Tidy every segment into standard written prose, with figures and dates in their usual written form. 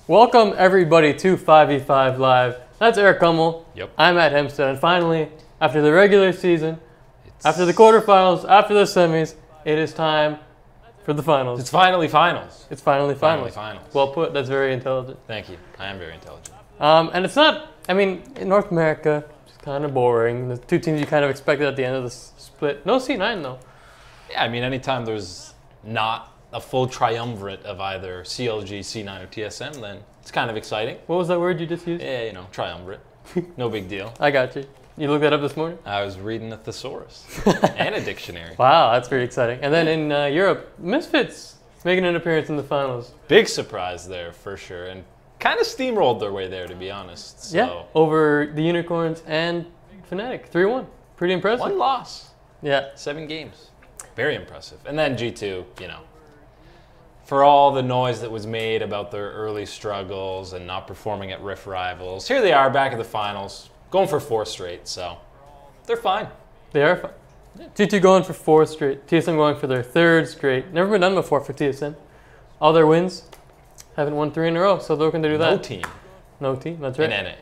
Welcome everybody to 5v5 Live. That's Eric Kummel. Yep. I'm at Hempstead, and finally, after the regular season, after the quarterfinals, after the semis, it is time for the finals. It's finally finals. It's finally finals. Finals. Well put. That's very intelligent. Thank you. I am very intelligent. And it's not. I mean, in North America, it's kind of boring. The two teams you kind of expected at the end of the split. No C9 though. Yeah, I mean, anytime there's not a full triumvirate of either CLG, C9, or TSM, then it's kind of exciting. What was that word you just used? Yeah, you know, triumvirate. No big deal. I got you. You looked that up this morning? I was reading a thesaurus and a dictionary. Wow, that's pretty exciting. And then in Europe, Misfits making an appearance in the finals. Big surprise there for sure, and kind of steamrolled their way there, to be honest. So. Yeah, over the Unicorns and Fnatic, 3-1. Pretty impressive. One loss. Yeah. 7 games. Very impressive. And then G2, you know, for all the noise that was made about their early struggles and not performing at Rift Rivals, here they are back at the finals, going for 4 straight, so they're fine. They are fine. Yeah. G2 going for 4 straight, TSM going for their 3rd straight. Never been done before for TSM. All their wins, haven't won 3 in a row, so they're looking to do that. No team. No team, that's right. In NA.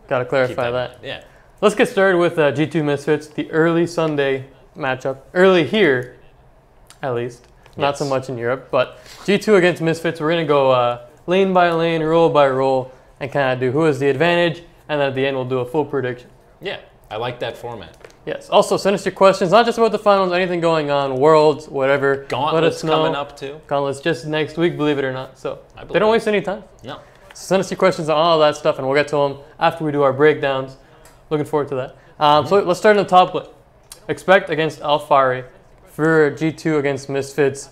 Gotta clarify that. Yeah. Let's get started with G2 Misfits, the early Sunday matchup. Early here, at least. Not so much in Europe, but G2 against Misfits. We're going to go lane by lane, roll by roll, and kind of do who has the advantage, and then at the end we'll do a full prediction. Yeah, I like that format. Yes. Also, send us your questions, not just about the finals, anything going on, Worlds, whatever. Gauntlet's coming up too. Gauntlet's just next week, believe it or not. So they don't waste any time. No. So send us your questions on all of that stuff, and we'll get to them after we do our breakdowns. Looking forward to that. So let's start in the top lane. Expect against Alphari for G2 against Misfits.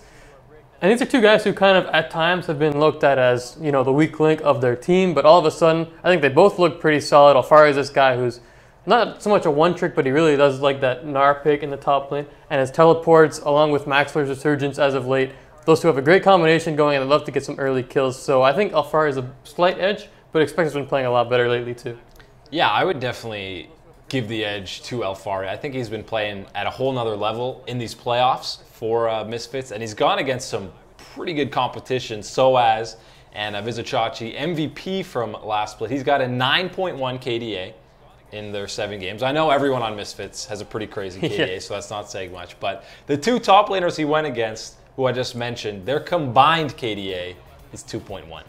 And these are two guys who kind of at times have been looked at as, you know, the weak link of their team, but all of a sudden, I think they both look pretty solid. Alphari is this guy who's not so much a one trick, but he really does like that Gnar pick in the top lane. And his teleports, along with Maxlore's resurgence as of late, those two have a great combination going, and they love to get some early kills. So I think Alphari is a slight edge, but Expect has been playing a lot better lately too. Yeah, I would definitely give the edge to Alphari. I think he's been playing at a whole nother level in these playoffs for Misfits, and he's gone against some pretty good competition. Soaz and Vizichachi, MVP from last split. He's got a 9.1 KDA in their 7 games. I know everyone on Misfits has a pretty crazy KDA, so that's not saying much. But the 2 top laners he went against, who I just mentioned, their combined KDA is 2.1.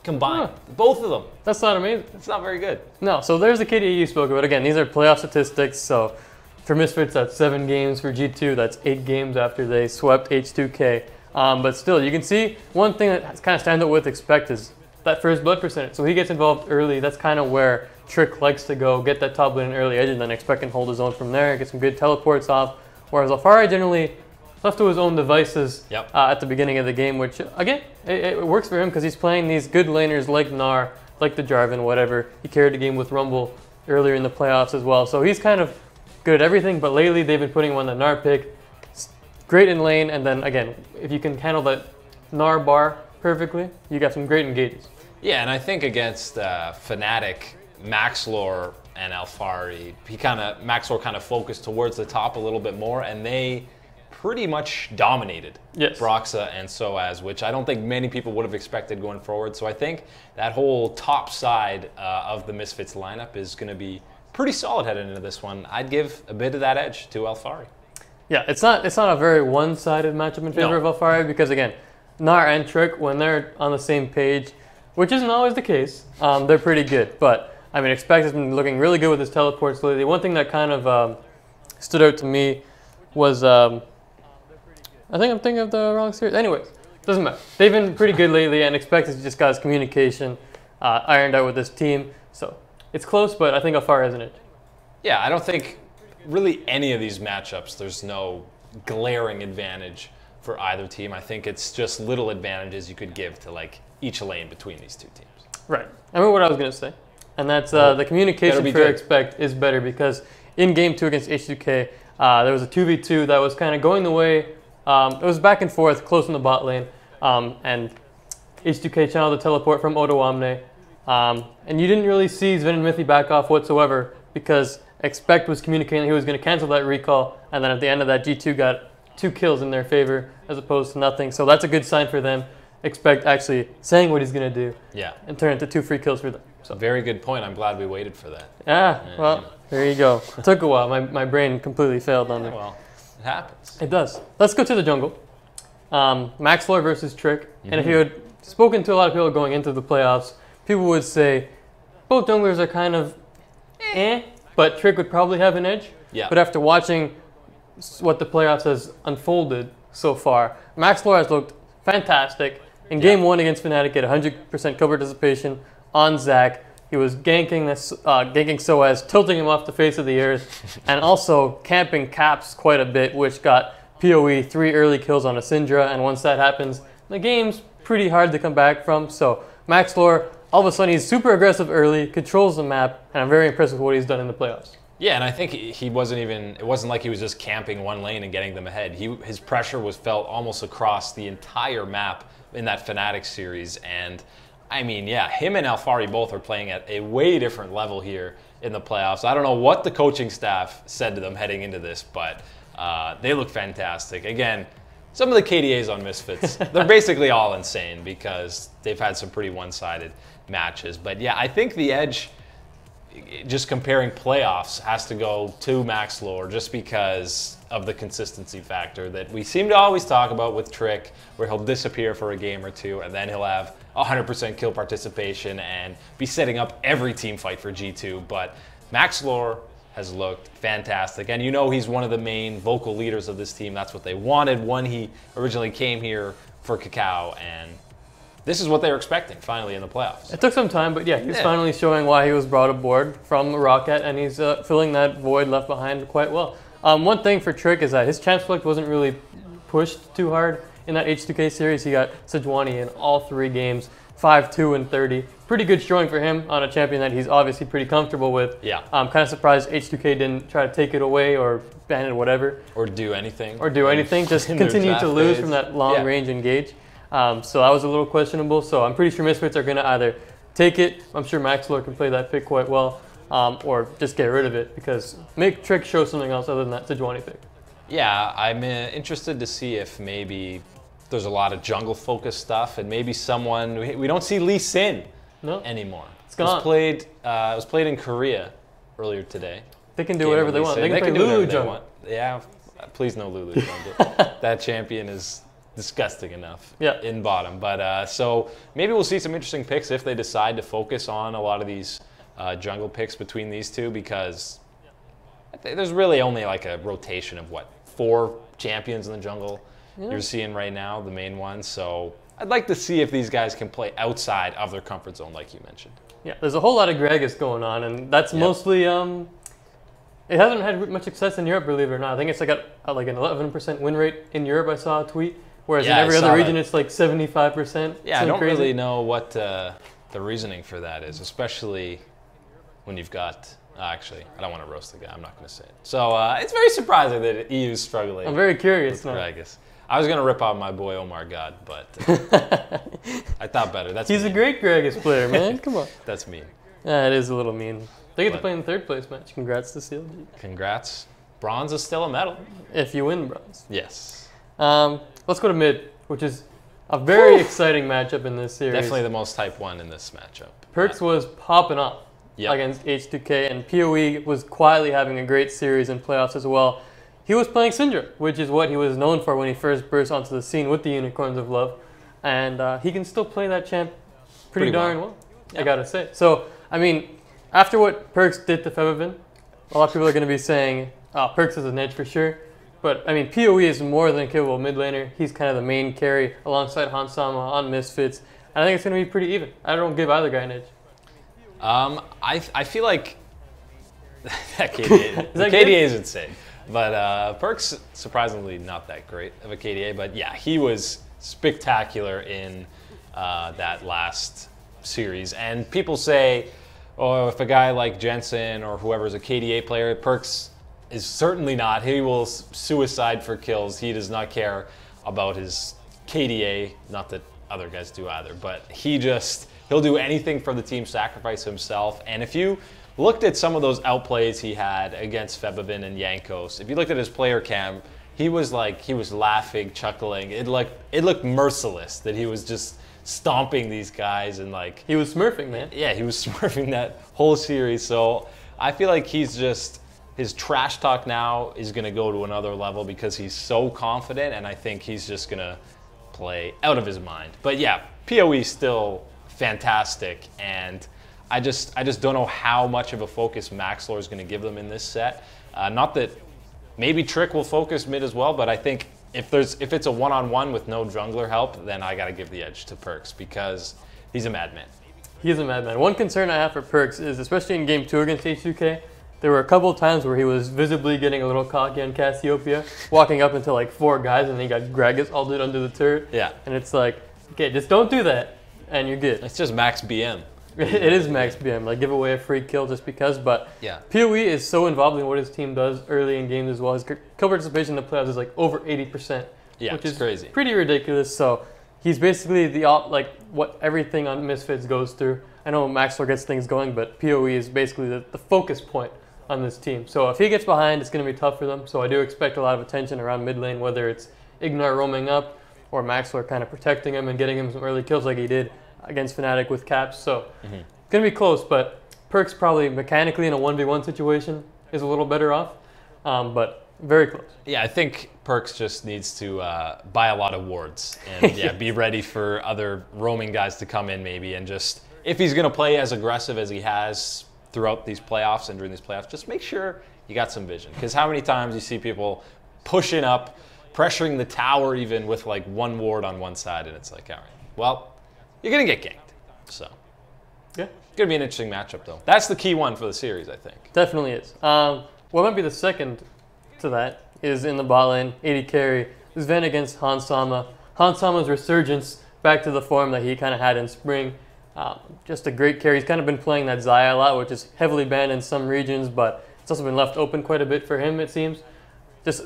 Combined. Huh. Both of them. That's not amazing. It's not very good. No, so there's the KDA you spoke about. Again, these are playoff statistics. So for Misfits, that's 7 games. For G2, that's 8 games after they swept H2K. But still, you can see one thing that kind of stands out with Expect is that first blood percentage. So he gets involved early. That's kind of where Trick likes to go, get that top lane in early edge, and then Expect can hold his own from there, get some good teleports off. Whereas Alphari generally left to his own devices at the beginning of the game, which, again, it works for him because he's playing these good laners like Gnar, like the Jarvan, whatever. He carried the game with Rumble earlier in the playoffs as well. So he's kind of good at everything, but lately they've been putting him on the Gnar pick. Great in lane, and then, again, if you can handle that Gnar bar perfectly, you got some great engages. Yeah, and I think against Fnatic, Maxlore and Alphari, Maxlore kind of focused towards the top a little bit more, and they pretty much dominated Broxa and Soaz, which I don't think many people would have expected going forward. So I think that whole top side of the Misfits lineup is going to be pretty solid heading into this one. I'd give a bit of that edge to Alphari. Yeah, it's not a very one-sided matchup in favor of Alphari because, again, Gnar and Trick, when they're on the same page, which isn't always the case, they're pretty good. But, I mean, Expect has been looking really good with his teleports lately. One thing that kind of stood out to me was... I think I'm thinking of the wrong series. Anyways, doesn't matter. They've been pretty good lately, and Expect has just got his communication ironed out with this team. So it's close, but I think Alphari has an edge. Yeah, I don't think really any of these matchups, there's no glaring advantage for either team. I think it's just little advantages you could give to like each lane between these two teams. Right. I remember what I was going to say, and that's the communication for Expect is better because in Game 2 against H2K, there was a 2v2 that was kind of going the way. It was back and forth, close in the bot lane, and H2K channeled the teleport from Odoamne, and you didn't really see Zven and Mithy back off whatsoever because Expect was communicating he was going to cancel that recall, and then at the end of that, G2 got 2 kills in their favor as opposed to nothing, so that's a good sign for them. expect actually saying what he's going to do Yeah. and turn it into 2 free kills for them. So very good point. I'm glad we waited for that. Yeah, well, there you go. It took a while. My brain completely failed on it. Well, it happens. It does. Let's go to the jungle. Maxlore versus Trick. And if you had spoken to a lot of people going into the playoffs, people would say both junglers are kind of but Trick would probably have an edge. Yeah. But after watching what the playoffs has unfolded so far, Maxlore has looked fantastic. In game 1 against Fnatic, at 100% kill participation on Zach. He was ganking Soaz, tilting him off the face of the earth, and also camping Caps quite a bit, which got PoE 3 early kills on a Syndra, and once that happens, the game's pretty hard to come back from. So Maxlore, all of a sudden, he's super aggressive early, controls the map, and I'm very impressed with what he's done in the playoffs. Yeah, and I think he wasn't even, it wasn't like he was just camping one lane and getting them ahead. His pressure was felt almost across the entire map in that Fnatic series, and I mean, yeah, him and Alphari both are playing at a way different level here in the playoffs. I don't know what the coaching staff said to them heading into this, but they look fantastic. Again, some of the KDAs on Misfits, they're basically all insane because they've had some pretty one-sided matches. But yeah, I think the edge, just comparing playoffs, has to go to Maxlore just because of the consistency factor that we seem to always talk about with Trick, where he'll disappear for a game or two and then he'll have 100% kill participation and be setting up every team fight for G2. But Maxlore has looked fantastic, and you know he's one of the main vocal leaders of this team. That's what they wanted when he originally came here for Cacao, and this is what they were expecting finally in the playoffs. It took some time, but yeah, he's finally showing why he was brought aboard from Rocket, and he's filling that void left behind quite well. One thing for Trick is that his champ select wasn't really pushed too hard in that H2K series. He got Sejuani in all 3 games, 5-2 and 30. Pretty good showing for him on a champion that he's obviously pretty comfortable with. Yeah. I'm kind of surprised H2K didn't try to take it away or ban it or whatever. Or do anything. Just continue to lose from that long range engage. So that was a little questionable. So I'm pretty sure Misfits are going to either take it. I'm sure Maxlore can play that pick quite well. Or just get rid of it because make Trick show something else other than that Sejuani pick. Yeah, I'm interested to see if maybe there's a lot of jungle-focused stuff and maybe someone, we don't see Lee Sin anymore. It's gone. It was played in Korea earlier today. They can do whatever they want. They can play Lulu jungle. Yeah, please no Lulu jungle. That champion is disgusting enough in bottom. But so maybe we'll see some interesting picks if they decide to focus on a lot of these jungle picks between these two, because there's really only like a rotation of 4 champions in the jungle you're seeing right now, the main ones. So I'd like to see if these guys can play outside of their comfort zone, like you mentioned. Yeah, there's a whole lot of Gragas going on, and that's mostly it hasn't had much success in Europe, believe it or not. I think it's like like an 11% win rate in Europe. I saw a tweet, whereas in every other region it's like 75%. Yeah, I don't really know what the reasoning for that is, especially when you've got, actually, I don't want to roast the guy. I'm not going to say it. So it's very surprising that EU's struggling. I'm very curious now. Gragas. I was going to rip off my boy Omar God, but I thought better. He's mean. A great Gragas player, man. Come on. That's mean. Yeah, it is a little mean. They get to play in the 3rd place match. Congrats to CLG. Congrats. Bronze is still a medal. If you win bronze. Yes. Let's go to mid, which is a very exciting matchup in this series. Definitely the most type 1 in this matchup. Perkz was popping up against H2K, and PoE was quietly having a great series in playoffs as well. He was playing Syndra, which is what he was known for when he first burst onto the scene with the Unicorns of Love. And he can still play that champ pretty darn well, I gotta say. So, I mean, after what Perkz did to Febvin, a lot of people are going to be saying, Perkz is an edge for sure. But, I mean, PoE is more than a capable mid laner. He's kind of the main carry alongside Hauntzer on Misfits. And I think it's going to be pretty even. I don't give either guy an edge. I feel like that KDA is insane. But Perkz, surprisingly not that great of a KDA. But yeah, he was spectacular in that last series. And people say, oh, if a guy like Jensen or whoever's a KDA player, Perkz is certainly not. He will suicide for kills. He does not care about his KDA. Not that other guys do either. But he'll do anything for the team, sacrifice himself. And if you looked at some of those outplays he had against Febvin and Jankos, if you looked at his player cam, he was laughing, chuckling. It looked merciless that he was just stomping these guys and like he was smurfing, man. Yeah, he was smurfing that whole series. So I feel like his trash talk now is going to go to another level because he's so confident, and I think he's just going to play out of his mind. But yeah, PoE still fantastic, and I just don't know how much of a focus Maxlore is going to give them in this set. Not that maybe Trick will focus mid as well, but I think if it's a one-on-one with no jungler help, then I got to give the edge to Perkz because he's a madman. He's a madman. One concern I have for Perkz is, especially in Game 2 against H2K, there were a couple of times where he was visibly getting a little cocky on Cassiopeia, walking up into like 4 guys, and then he got Gragas ulted under the turret. Yeah. And it's like, okay, just don't do that, and you're good. It's just max BM. It is max BM, like give away a free kill just because, but yeah. PoE is so involved in what his team does early in games as well. His kill participation in the playoffs is like over 80%, yeah, which is crazy. Pretty ridiculous. So he's basically like what everything on Misfits goes through. I know Maxlore gets things going, but PoE is basically the focus point on this team. So if he gets behind, it's going to be tough for them. So I do expect a lot of attention around mid lane, whether it's Ignar roaming up or Maxlore kind of protecting him and getting him some early kills like he did against Fnatic with Caps. So it's going to be close, but Perkz probably mechanically in a 1v1 situation is a little better off, but very close. Yeah, I think Perkz just needs to buy a lot of wards and yeah, be ready for other roaming guys to come in maybe, and just, if he's going to play as aggressive as he has throughout these playoffs and during these playoffs, just make sure you got some vision. Because how many times you see people pushing up, pressuring the tower even with like 1 ward on one side, and it's like, all right, well, you're going to get ganked. So, yeah. It's going to be an interesting matchup, though. That's the key one for the series, I think. Definitely is. What might be the second to that is in the bot lane, AD carry, Zven against Hauntzer. Hauntza's resurgence back to the form that he kind of had in spring. Just a great carry. He's kind of been playing that Xayah a lot, which is heavily banned in some regions, but it's also been left open quite a bit for him, it seems. Just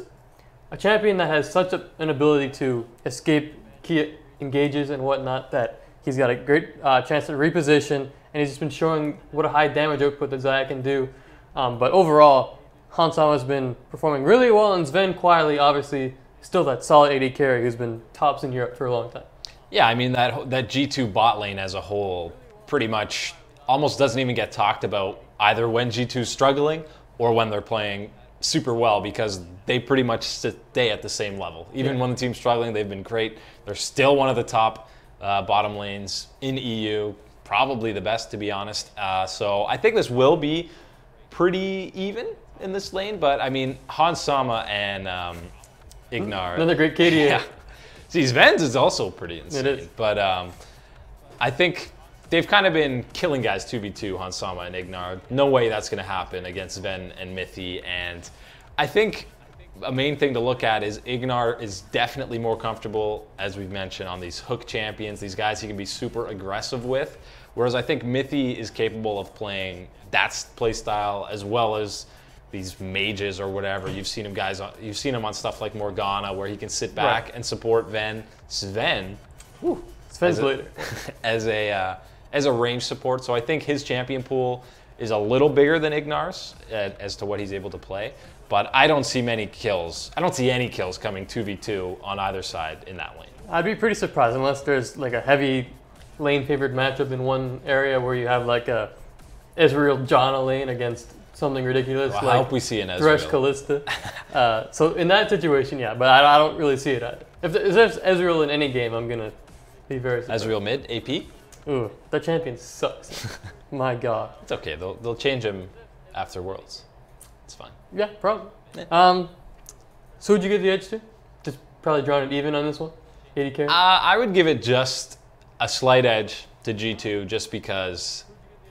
a champion that has such an ability to escape key engages and whatnot that he's got a great chance to reposition, and he's just been showing what a high damage output that Xayah can do. But overall, Hauntzer has been performing really well, and Zven quietly, obviously, still that solid AD carry who's been tops in Europe for a long time. Yeah, I mean, that G2 bot lane as a whole pretty much almost doesn't even get talked about either when G2's struggling or when they're playing super well, because they pretty much stay at the same level. Even when the team's struggling, they've been great. They're still one of the top bottom lanes in EU, probably the best, to be honest. So I think this will be pretty even in this lane, but I mean, Hauntzer and Ignar. Another great KDA. Yeah. See, Zven's is also pretty insane. It is. But I think they've kind of been killing guys 2v2, Hauntzer and Ignar. No way that's going to happen against Zven and Mithy. And I think a main thing to look at is Ignar is definitely more comfortable, as we've mentioned, on these hook champions, these guys he can be super aggressive with. Whereas I think Mithy is capable of playing that playstyle as well as these mages or whatever. You've seen him on stuff like Morgana, where he can sit back and support Ven. Sven, Sven's later. as a range support. So I think his champion pool is a little bigger than Ignar's as to what he's able to play. But I don't see many kills. I don't see any kills coming 2v2 on either side in that lane. I'd be pretty surprised unless there's like a heavy lane favored matchup in one area where you have like a Ezreal Janna lane against something ridiculous. Well, like I hope we see an Ezreal. Thresh Kalista. So in that situation, yeah, but I don't really see it either. If there's Ezreal in any game, I'm going to be very surprised. Ezreal mid, AP? Ooh, that champion sucks. My God. It's okay. They'll change him after Worlds. It's fine. Yeah, probably. Yeah. So who'd you give the edge to? Just probably drawing it even on this one? 80K? I would give it just a slight edge to G2 just because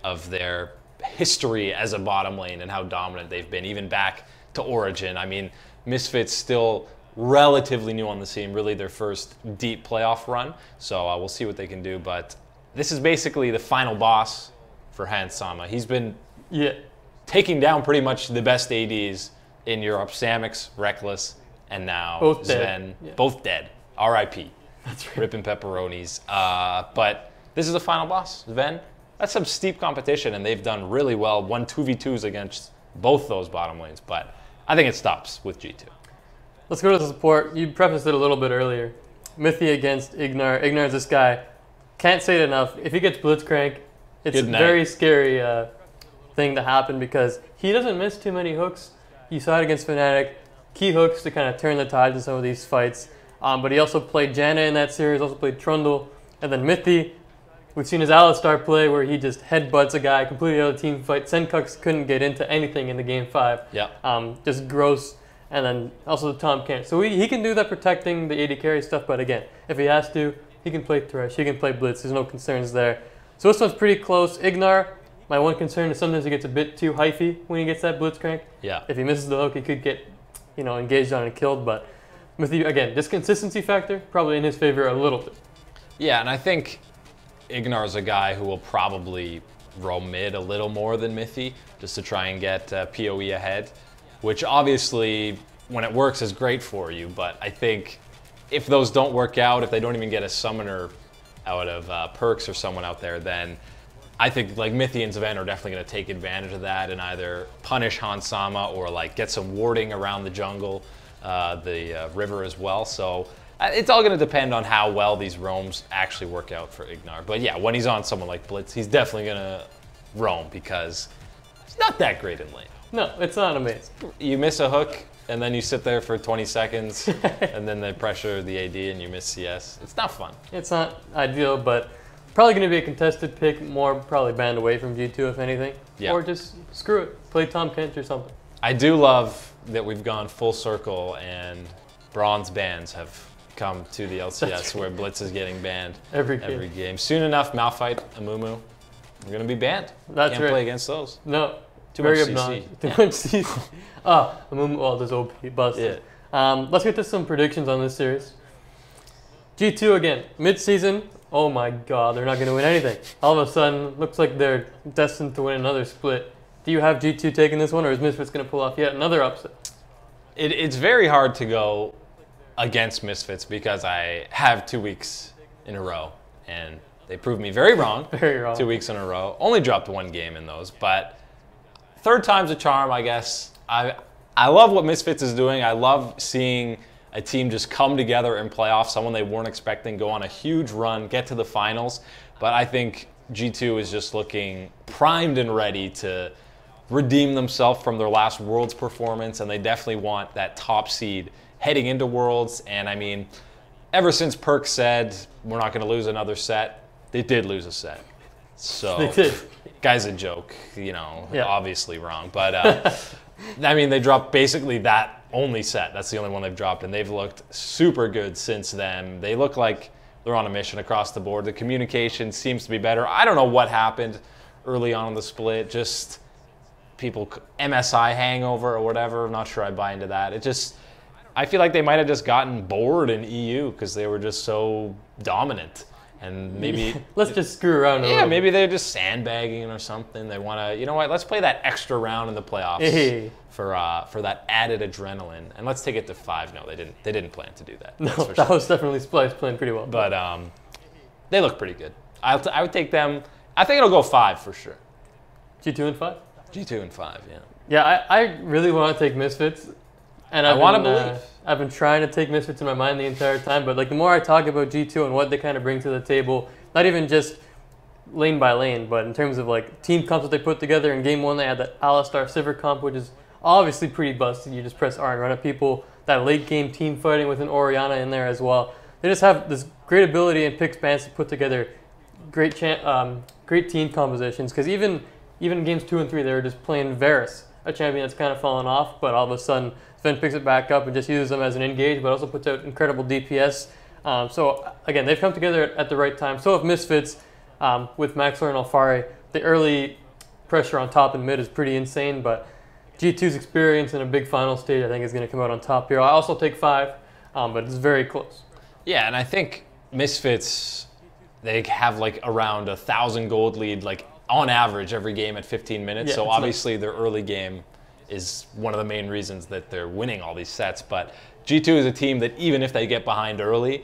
of their history as a bottom lane and how dominant they've been, even back to Origin. I mean, Misfits still relatively new on the scene, really their first deep playoff run. So we'll see what they can do. But this is basically the final boss for Hauntzer. He's been taking down pretty much the best ADs in Europe. Samix, Reckless, and now both Zven. Dead. Yeah. Both dead. R.I.P. That's right. Ripping pepperonis. But this is the final boss. Zven, that's some steep competition, and they've done really well. Won 2v2s against both those bottom lanes. But I think it stops with G2. Let's go to the support. You prefaced it a little bit earlier. Mithy against Ignar. Ignar is this guy. Can't say it enough. If he gets blitzcrank, it's a very scary thing to happen because he doesn't miss too many hooks. You saw it against Fnatic. Key hooks to kind of turn the tides in some of these fights. But he also played Janna in that series, also played Trundle. And then Mithy, we've seen his Alistar play where he just headbutts a guy, completely out of the team fight. Senkux couldn't get into anything in the game 5. Yeah. Just gross. And then also the Tom can't. So he can do that protecting the AD carry stuff, but again, if he has to, he can play Thresh, he can play Blitz, there's no concerns there. So this one's pretty close. Ignar, my one concern is sometimes he gets a bit too hyphy when he gets that Blitzcrank. Yeah. If he misses the hook, he could get, engaged on and killed, but Mithy, again, this consistency factor, probably in his favor a little bit. Yeah, and I think Ignar is a guy who will probably roam mid a little more than Mithy, just to try and get PoE ahead. Which obviously, when it works, is great for you. But I think if those don't work out, if they don't even get a summoner out of Perkz or someone out there, then I think like Mithy and Zven are definitely going to take advantage of that and either punish Hansama or like get some warding around the jungle, the river as well. So it's all going to depend on how well these roams actually work out for Ignar. But yeah, when he's on someone like Blitz, he's definitely going to roam because he's not that great in lane. No, it's not amazing. You miss a hook, and then you sit there for 20 seconds, and then they pressure the AD, and you miss CS. It's not fun. It's not ideal, but probably going to be a contested pick, more probably banned away from G2 if anything. Yeah. Or just screw it, play Tom Kent or something. I do love that we've gone full circle, and bronze bans have come to the LCS where Blitz is getting banned every game. Soon enough, Malphite, Amumu, we're going to be banned. That's Can't play against those. No. Too much CC. Too much CC. Well, there's OP busted. Yeah. Let's get to some predictions on this series. G2 again, mid-season. Oh my God, they're not going to win anything. All of a sudden, looks like they're destined to win another split. Do you have G2 taking this one, or is Misfits going to pull off yet another upset? It's very hard to go against Misfits because I have 2 weeks in a row, and they proved me very wrong. Very wrong. 2 weeks in a row. Only dropped 1 game in those, but third time's a charm, I guess. I love what Misfits is doing. I love seeing a team just come together in playoffs, someone they weren't expecting, go on a huge run, get to the finals. But I think G2 is just looking primed and ready to redeem themselves from their last Worlds performance, and they definitely want that top seed heading into Worlds. And I mean, ever since Perkz said, we're not going to lose another set, they did lose a set. So, they did. Guy's a joke, obviously wrong. But, I mean, they dropped basically that only set. That's the only one they've dropped, and they've looked super good since then. They look like they're on a mission across the board. The communication seems to be better. I don't know what happened early on in the split. Just people, MSI hangover or whatever. I'm not sure I buy into that. I feel like they might have just gotten bored in EU because they were just so dominant. And maybe let's just screw around a little maybe they're just sandbagging or something. They want to, you know what? Let's play that extra round in the playoffs for that added adrenaline, and let's take it to 5. No, they didn't. They didn't plan to do that. No, that was definitely Splice playing pretty well. But they look pretty good. I would take them. I think it'll go 5 for sure. G2 and 5. G2 and 5. Yeah. Yeah, I really want to take Misfits, and I want to believe. I've been trying to take Misfits in my mind the entire time, but like the more I talk about G2 and what they kind of bring to the table, not even just lane by lane, but in terms of like team comps that they put together. In game 1, they had that Alistar Sivir comp, which is obviously pretty busted. You just press R and run at people. That late game team fighting with an Orianna in there as well. They just have this great ability and Perkz bands to put together great team compositions. Because even in games 2 and 3, they were just playing Varus, a champion that's kind of fallen off, but all of a sudden Zven picks it back up and just uses them as an engage, but also puts out incredible DPS. So again, they've come together at the right time. So have Misfits with Maxlore and Alphari. The early pressure on top and mid is pretty insane, but G2's experience in a big final stage, I think, is going to come out on top here. I also take 5, but it's very close. Yeah, and I think Misfits, they have like around 1,000 gold lead, like on average every game at 15 minutes. Yeah, so obviously their early game is one of the main reasons that they're winning all these sets. But G2 is a team that even if they get behind early,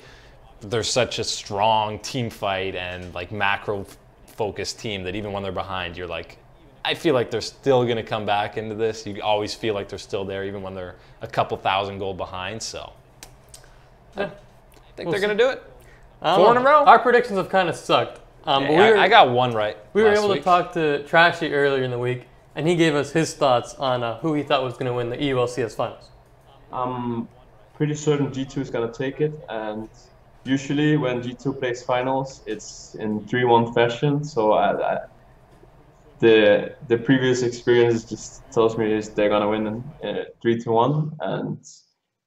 they're such a strong team fight and like macro focused team that even when they're behind, you're like, I feel like they're still going to come back into this. You always feel like they're still there, even when they're a couple thousand gold behind. So yeah. I think they're going to do it. 4 in a row. Our predictions have kind of sucked. But I got one right. We were able to talk to Trashy earlier in the week, and he gave us his thoughts on who he thought was going to win the LCS Finals. I'm pretty certain G2 is going to take it, and usually when G2 plays finals, it's in 3-1 fashion. So the previous experience just tells me is they're going to win in 3-1, and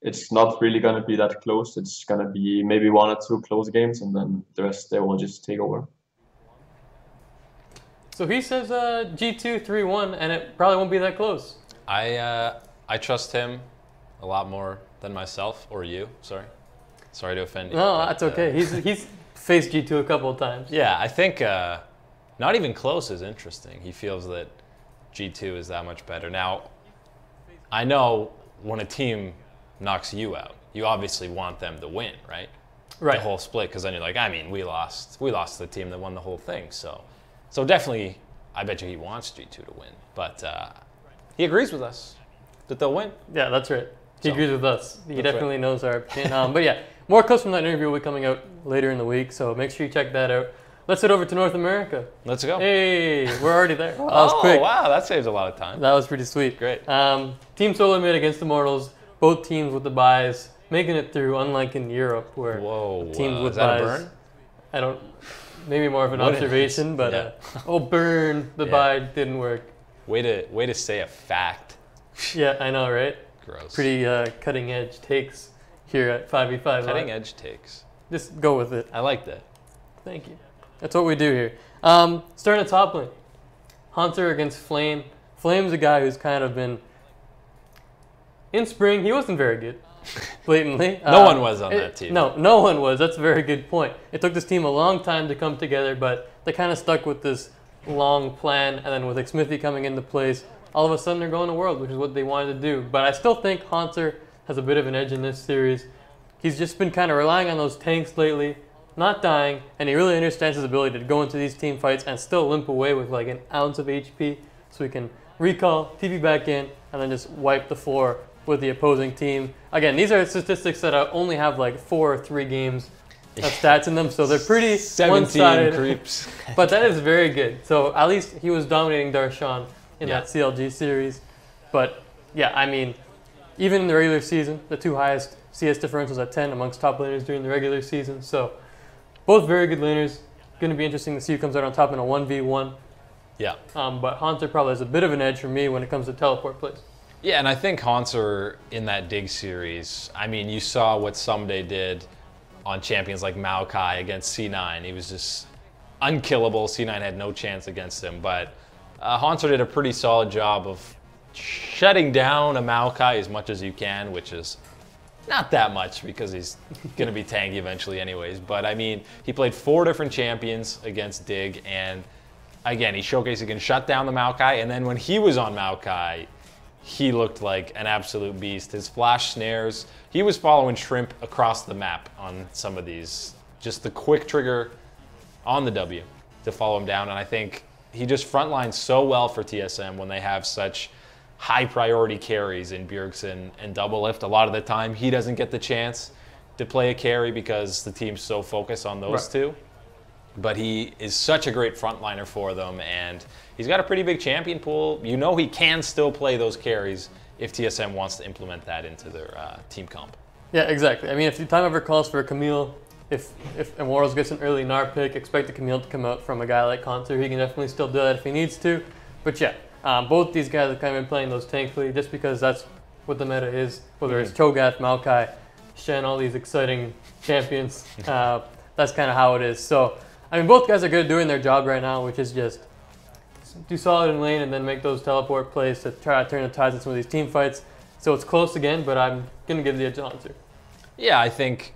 it's not really going to be that close. It's going to be maybe 1 or 2 close games, and then the rest they will just take over. So he says G2 3-1, and it probably won't be that close. I trust him a lot more than myself or you. Sorry to offend you. No, that's okay. He's faced G2 a couple of times. Yeah, I think not even close is interesting. He feels that G2 is that much better. Now, I know when a team knocks you out, you obviously want them to win, right? Right. The whole split, because then you're like, I mean, we lost to the team that won the whole thing. So definitely, I bet you he wants G2 to win. But he agrees with us that they'll win. Yeah, that's right. He agrees with us. He definitely knows our opinion. But yeah, more clips from that interview will be coming out later in the week, so make sure you check that out. Let's head over to North America. Let's go. Hey, we're already there. That was quick. Wow, that saves a lot of time. That was pretty sweet. Great. Team SoloMid against Immortals. Both teams with the buys, making it through, unlike in Europe where teams with is that buys. a burn? I don't, maybe more of an observation, but yeah. Burn, the buy didn't work. Way to say a fact. Yeah, I know, right? Gross. Pretty cutting edge takes here at 5v5. Cutting edge takes. Just go with it. I like that. Thank you. That's what we do here. Starting at top lane. Hauntzer against Flame. Flame's a guy who's kind of been... In spring, he wasn't very good, blatantly. No one was on that team. No one was. That's a very good point. It took this team a long time to come together, but they kind of stuck with this long plan, and then with Xmithie coming into place, all of a sudden they're going to World, which is what they wanted to do. But I still think Hauntzer has a bit of an edge in this series. He's just been kind of relying on those tanks lately, not dying, and he really understands his ability to go into these team fights and still limp away with like an ounce of HP, so he can recall, TP back in, and then just wipe the floor with the opposing team. Again, these are statistics that only have like 4 or 3 games of stats in them, so they're pretty 17 one-sided. creeps. But that is very good. So at least he was dominating Darshan in that CLG series. But yeah, I mean, even in the regular season, the 2 highest CS differentials at 10 amongst top laners during the regular season. So both very good laners. Going to be interesting to see who comes out on top in a 1v1. Yeah. But Hauntzer probably has a bit of an edge for me when it comes to teleport plays. Yeah, and I think Hauntzer in that Dig series, I mean, you saw what Someday did on champions like Maokai against C9. He was just unkillable. C9 had no chance against him. But Hauntzer did a pretty solid job of shutting down a Maokai as much as you can, which is not that much because he's going to be tanky eventually anyways. But I mean, he played 4 different champions against Dig, and again, he showcased he can shut down the Maokai, and then when he was on Maokai, he looked like an absolute beast. His flash snares, he was following Shrimp across the map on some of these. Just the quick trigger on the W to follow him down, and I think he just frontlines so well for TSM when they have such high priority carries in Bjergsen and Doublelift. A lot of the time, he doesn't get the chance to play a carry because the team's so focused on those two. But he is such a great frontliner for them, and he's got a pretty big champion pool. You know he can still play those carries if TSM wants to implement that into their team comp. Yeah, exactly. I mean, if the time ever calls for a Kummel, if Immortals gets an early Gnar pick, expect the Kummel to come out from a guy like Hauntzer. He can definitely still do that if he needs to. But yeah, both these guys have kind of been playing those tankfully just because that's what the meta is. Whether it's Cho'Gath, Maokai, Shen, all these exciting champions, that's kind of how it is. So, I mean, both guys are good at doing their job right now, which is just do solid in lane and then make those teleport plays to try to turn the tides in some of these team fights. So it's close again, but I'm going to give the edge to Hauntzer. Yeah, I think,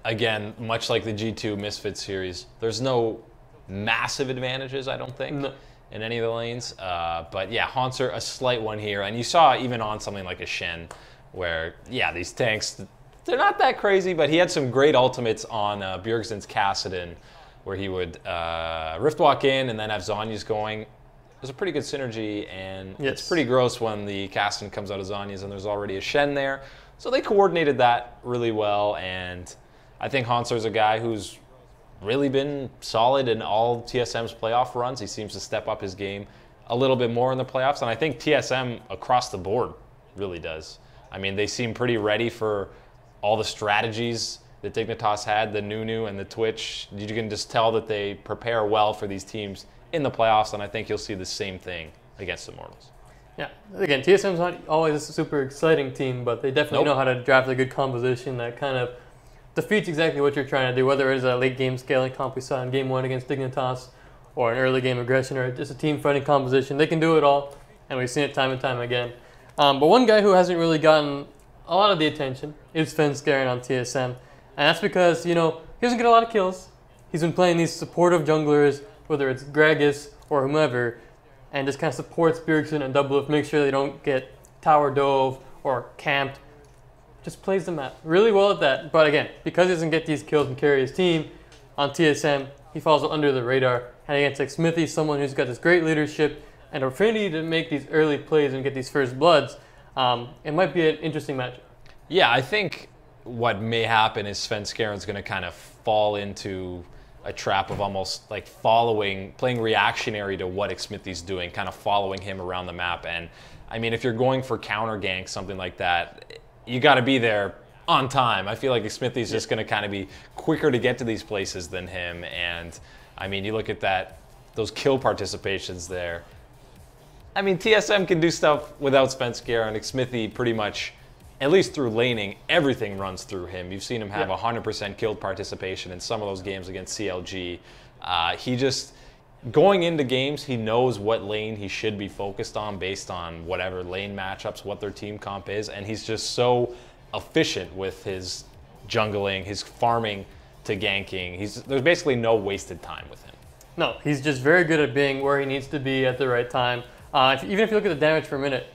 again, much like the G2 Misfits series, there's no massive advantages, I don't think, in any of the lanes. But yeah, Hauntzer, a slight one here. And you saw even on something like a Shen where, yeah, these tanks, they're not that crazy, but he had some great ultimates on Bjergsen's Kassadin, where he would Riftwalk in and then have Zhonya's going. there's a pretty good synergy, and Yes. it's pretty gross when the casting comes out of Zhonya's and there's already a Shen there. So they coordinated that really well, and I think Hauntzer a guy who's really been solid in all TSM's playoff runs. He seems to step up his game a little bit more in the playoffs, and I think TSM across the board really does. I mean, they seem pretty ready for all the strategies that Dignitas had, the Nunu and the Twitch. You can just tell that they prepare well for these teams in the playoffs, and I think you'll see the same thing against Immortals. Yeah, again, TSM's not always a super exciting team, but they definitely know how to draft a good composition that kind of defeats exactly what you're trying to do, whether it is a late game scaling comp we saw in game 1 against Dignitas, or an early game aggression, or just a team fighting composition. They can do it all, and we've seen it time and time again. But one guy who hasn't really gotten a lot of the attention is Svenskeren on TSM, and that's because, you know, he doesn't get a lot of kills. He's been playing these supportive junglers, whether it's Gragas or whomever, and just kind of supports Bjergsen and Doublelift, make sure they don't get tower dove or camped. Just plays the map really well at that. But again, because he doesn't get these kills and carry his team on TSM, he falls under the radar. And against Xmithie, someone who's got this great leadership and affinity to make these early plays and get these first bloods, it might be an interesting matchup. Yeah, I think what may happen is Svenskeren's going to kind of fall into a trap of almost like playing reactionary to what Xmithie's doing, kind of following him around the map. And I mean, if you're going for counter gank, something like that, you got to be there on time. I feel like Xmithie's just going to kind of be quicker to get to these places than him. And I mean, you look at those kill participations there. I mean, TSM can do stuff without Svenskeren. Xmithie pretty much, at least through laning, everything runs through him. You've seen him have 100% kill participation in some of those games against CLG. He just, going into games, he knows what lane he should be focused on based on whatever lane matchups, what their team comp is, and he's just so efficient with his jungling, his farming to ganking. There's basically no wasted time with him. No, he's just very good at being where he needs to be at the right time. Even if you look at the damage per minute,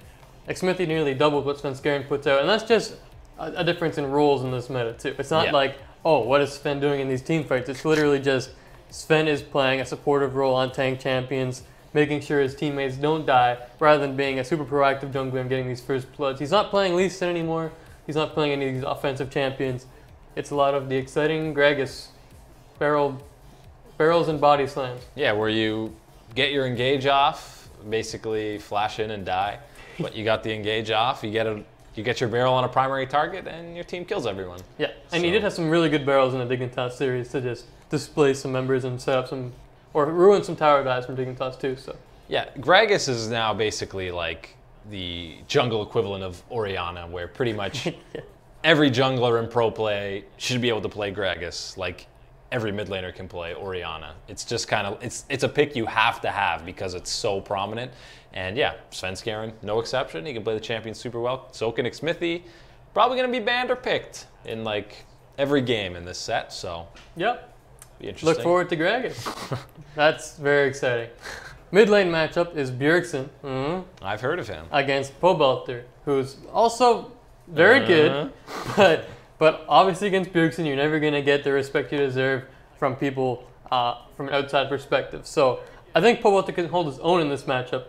Xmithie nearly doubled what Svenskeren puts out, and that's just a difference in roles in this meta too. It's not like, oh, what is Sven doing in these team fights? It's literally just Sven is playing a supportive role on tank champions, making sure his teammates don't die, rather than being a super proactive jungler and getting these first bloods. He's not playing Lee Sin anymore. He's not playing any of these offensive champions. It's a lot of the exciting Gragas barrels and body slams. Yeah, where you get your engage off, basically flash in and die. But you got the engage off, you get your barrel on a primary target, and your team kills everyone. Yeah, and he did have some really good barrels in the Dignitas series to just displace some members and set up some, or ruin some tower dives from Dignitas too. So yeah, Gragas is now basically like the jungle equivalent of Orianna, where pretty much every jungler in pro play should be able to play Gragas. Like every mid laner can play Orianna. It's just kind of, it's a pick you have to have because it's so prominent. And yeah, Svenskeren, no exception. He can play the champion super well. So can Xmithie. Probably going to be banned or picked in like every game in this set. So yep, be interesting. Look forward to Gragas. That's very exciting. Mid lane matchup is Bjergsen. I've heard of him. Against Pobelter, who's also very good, but obviously against Bjergsen, you're never going to get the respect you deserve from people from an outside perspective. So I think Pobelter can hold his own in this matchup.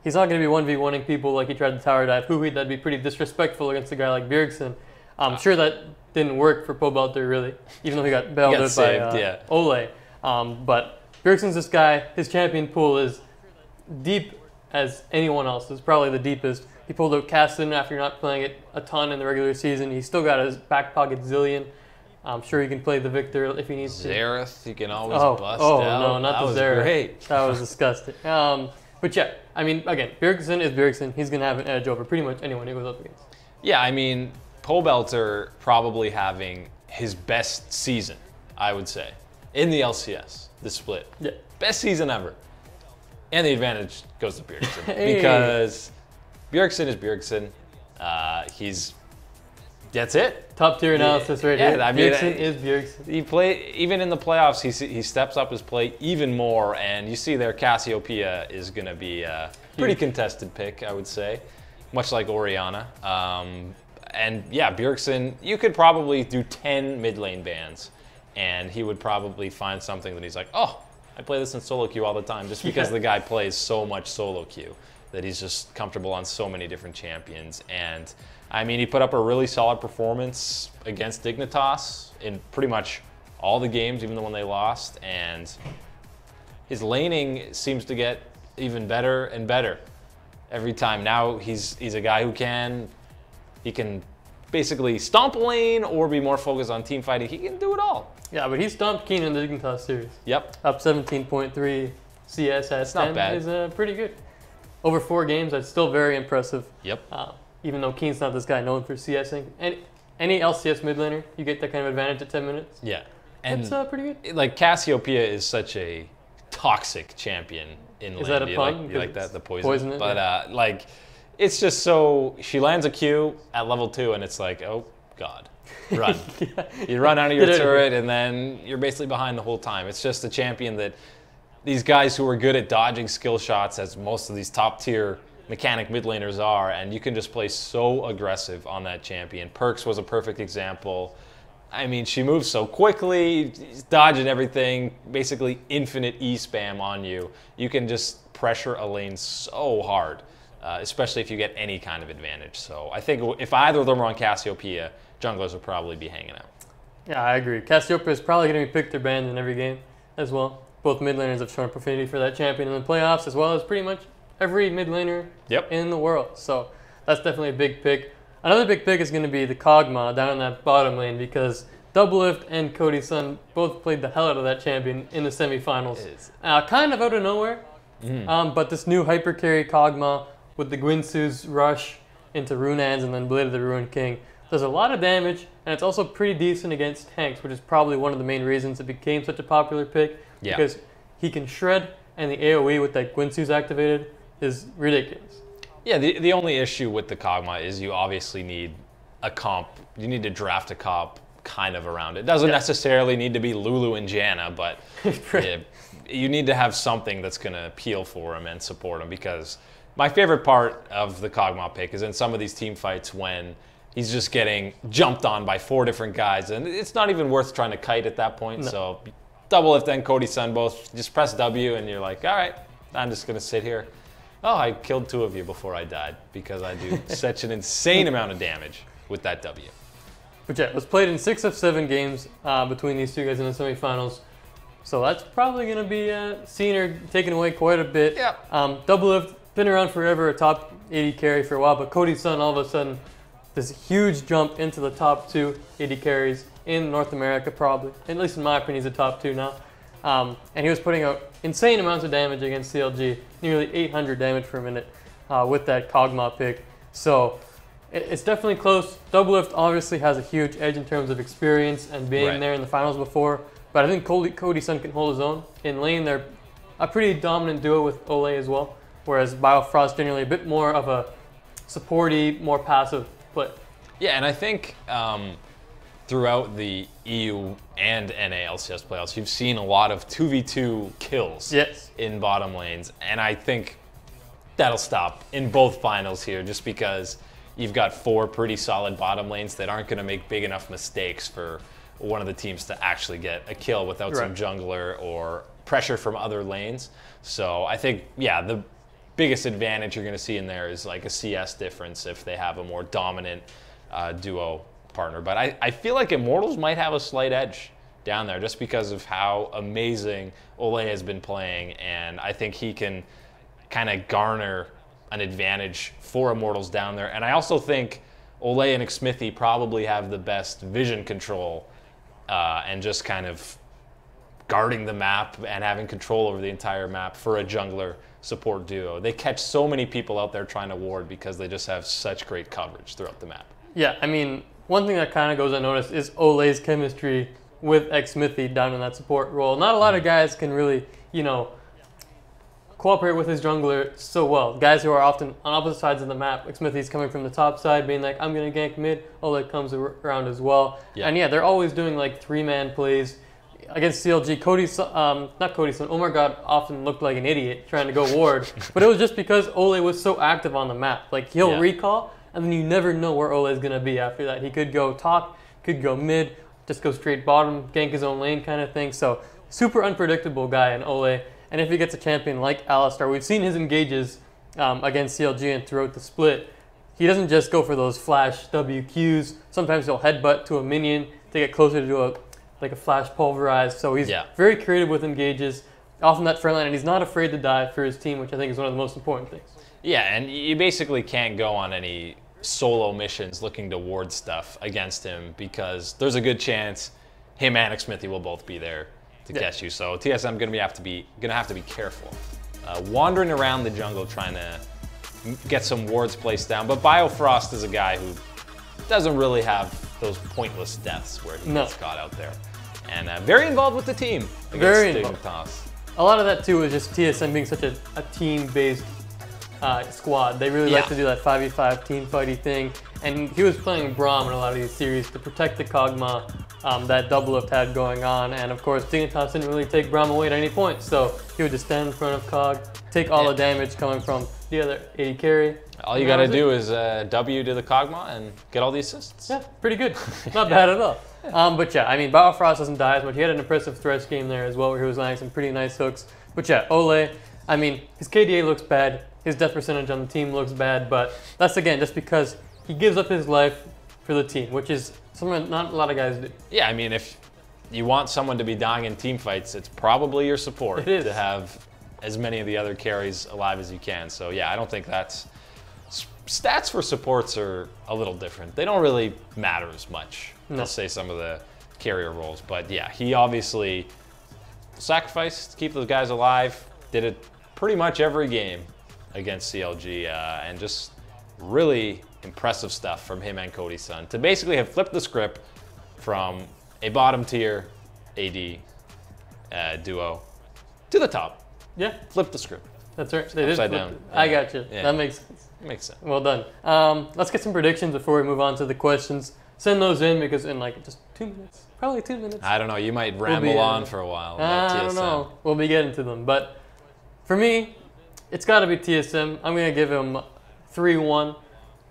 He's not going to be 1v1ing people like he tried to tower dive Huhi. That'd be pretty disrespectful against a guy like Bjergsen. I'm sure that didn't work for Pobelter really, even though he got bailed out by Olleh. But Bjergsen's this guy, his champion pool is deep as anyone else's, probably the deepest. He pulled out Caston after not playing it a ton in the regular season. He's still got his back pocket zillion. I'm sure he can play the Victor if he needs to. Xerath, he can always bust out. Oh, no, not the Xerath. Great. That was disgusting. But yeah, I mean, again, Bjergsen is Bjergsen. He's going to have an edge over pretty much anyone he goes up against. Yeah, I mean, Pobelter probably having his best season, I would say, in the LCS, the split. Yeah. Best season ever. And the advantage goes to Bjergsen because Bjergsen is Bjergsen. That's it. Top tier analysis right here. I mean, Bjergsen is Bjergsen. Even in the playoffs, he steps up his play even more, and you see there Cassiopeia is going to be a pretty contested pick, I would say, much like Orianna. And yeah, Bjergsen, you could probably do 10 mid lane bans, and he would probably find something that he's like, oh, I play this in solo queue all the time just because the guy plays so much solo queue that he's just comfortable on so many different champions. And I mean, he put up a really solid performance against Dignitas in pretty much all the games, even the one they lost. And his laning seems to get even better and better every time. Now he's a guy who can basically stomp a lane or be more focused on team fighting. He can do it all. Yeah, but he stomped Keen in the Dignitas series. Yep. Up 17.3 CS at 10 not bad. is pretty good. Over 4 games, that's still very impressive. Yep. Even though Keen's not this guy known for CSing. And any LCS mid laner, you get that kind of advantage at 10 minutes. Yeah. And that's pretty good. Like, Cassiopeia is such a toxic champion in lane. Is that a pun? You like that? The poison? Poison it, but yeah. like, it's just so, she lands a Q at level 2 and it's like, oh God, run. You run out of your turret and then you're basically behind the whole time. It's just a champion that these guys who are good at dodging skill shots, as most of these top tier mechanic mid laners are, and you can just play so aggressive on that champion. Perkz was a perfect example. I mean, she moves so quickly, dodging everything, basically infinite E spam on you. You can just pressure a lane so hard, especially if you get any kind of advantage. So I think if either of them were on Cassiopeia, junglers would probably be hanging out. Yeah, I agree. Cassiopeia is probably going to be picked or banned in every game as well. Both mid laners have shown affinity for that champion in the playoffs, as well as pretty much every mid laner in the world. So that's definitely a big pick. Another big pick is going to be the Kog'Maw down in that bottom lane, because Doublelift and Cody Sun both played the hell out of that champion in the semifinals. Kind of out of nowhere, but this new hyper carry Kog'Maw with the Gwynsu's rush into Runans and then Blade of the Ruined King does a lot of damage, and it's also pretty decent against tanks, which is probably one of the main reasons it became such a popular pick, because he can shred, and the AoE with that Gwynsu's activated is ridiculous. Yeah, the only issue with the Kog'Maw is you obviously need a comp. You need to draft a comp kind of around it. Doesn't necessarily need to be Lulu and Janna, but you need to have something that's going to appeal for him and support him, because my favorite part of the Kog'Maw pick is in some of these team fights when he's just getting jumped on by 4 different guys, and it's not even worth trying to kite at that point. So Doublelift and Cody Sun both just press W, and you're like, all right, I'm just going to sit here. Oh, I killed 2 of you before I died because I do such an insane amount of damage with that W. But yeah, it was played in 6 of 7 games between these 2 guys in the semifinals. So that's probably going to be seen or taken away quite a bit. Yeah. Doublelift, been around forever, a top 80 carry for a while, but Cody Sun all of a sudden, this huge jump into the top 2 80 carries in North America, probably. At least in my opinion, he's a top 2 now. And he was putting out insane amounts of damage against CLG, nearly 800 damage per minute with that Kog'Maw pick. So it's definitely close. Doublelift obviously has a huge edge in terms of experience and being there in the finals before, but I think Cody Sun can hold his own. In lane, they're a pretty dominant duo with Olleh as well, whereas Biofrost generally a bit more of a supporty, more passive play. Yeah, and I think throughout the EU and NA LCS playoffs, you've seen a lot of 2v2 kills in bottom lanes, and I think that'll stop in both finals here, just because you've got 4 pretty solid bottom lanes that aren't going to make big enough mistakes for one of the teams to actually get a kill without some jungler or pressure from other lanes. So I think, yeah, the biggest advantage you're going to see in there is like a CS difference if they have a more dominant duo partner. But I feel like Immortals might have a slight edge down there just because of how amazing Olleh has been playing, and I think he can kind of garner an advantage for Immortals down there. And I also think Olleh and Xmithie probably have the best vision control and just kind of guarding the map and having control over the entire map for a jungler support duo. They catch so many people out there trying to ward because they just have such great coverage throughout the map. Yeah, I mean, one thing that kind of goes unnoticed is Olleh's chemistry with Xmithie down in that support role. Not a lot of guys can really, you know, cooperate with his jungler so well. Guys who are often on opposite sides of the map. Xmithie's coming from the top side, being like, I'm going to gank mid. Olleh comes around as well. Yeah. And yeah, they're always doing like 3-man plays. Against CLG, not Cody Sun, Omar God often looked like an idiot trying to go ward. But it was just because Olleh was so active on the map. Like, he'll recall, and then you never know where Olleh is going to be after that. He could go top, could go mid, just go straight bottom, gank his own lane kind of thing. So super unpredictable guy in Olleh. And if he gets a champion like Alistar, we've seen his engages against CLG and throughout the split. He doesn't just go for those flash WQs. Sometimes he'll headbutt to a minion to get closer to a flash pulverize. So he's very creative with engages, often that front line, and he's not afraid to die for his team, which I think is one of the most important things. Yeah, and you basically can't go on any solo missions looking to ward stuff against him because there's a good chance him and Xmithie will both be there to catch you. So TSM gonna have to be careful, wandering around the jungle trying to get some wards placed down. But Biofrost is a guy who doesn't really have those pointless deaths where he gets caught out there, and very involved with the team against Dignitas. A lot of that too is just TSM being such a team-based squad. They really like to do that 5v5 team fighty thing, and he was playing Braum in a lot of these series to protect the Kog'Maw that Doublelift had going on, and of course Dignitas didn't really take Braum away at any point, so he would just stand in front of Cog, take all the damage coming from the other AD carry. All you gotta do is W to the Kog'Maw and get all the assists. Yeah, pretty good. Not bad at all. But yeah, I mean, Biofrost doesn't die as much. He had an impressive Thresh game there as well, where he was landing some pretty nice hooks. But yeah, Olleh, I mean, his KDA looks bad. His death percentage on the team looks bad, but that's, again, just because he gives up his life for the team, which is something not a lot of guys do. Yeah, I mean, if you want someone to be dying in team fights, it's probably your support to have as many of the other carries alive as you can. So yeah, I don't think that's... Stats for supports are a little different. They don't really matter as much, let's say some of the carrier roles. But yeah, he obviously sacrificed to keep those guys alive, did it pretty much every game against CLG, and just really impressive stuff from him and Cody Sun to basically have flipped the script from a bottom tier AD duo to the top. Yeah. Flip the script. That's right. They Upside down. I got you. Yeah. That makes sense. Makes sense. Well done. Let's get some predictions before we move on to the questions. Send those in because in like just 2 minutes, probably 2 minutes. I don't know. You might ramble on for a while about TSM. I don't know. We'll be getting to them. But for me, it's got to be TSM. I'm going to give him 3-1.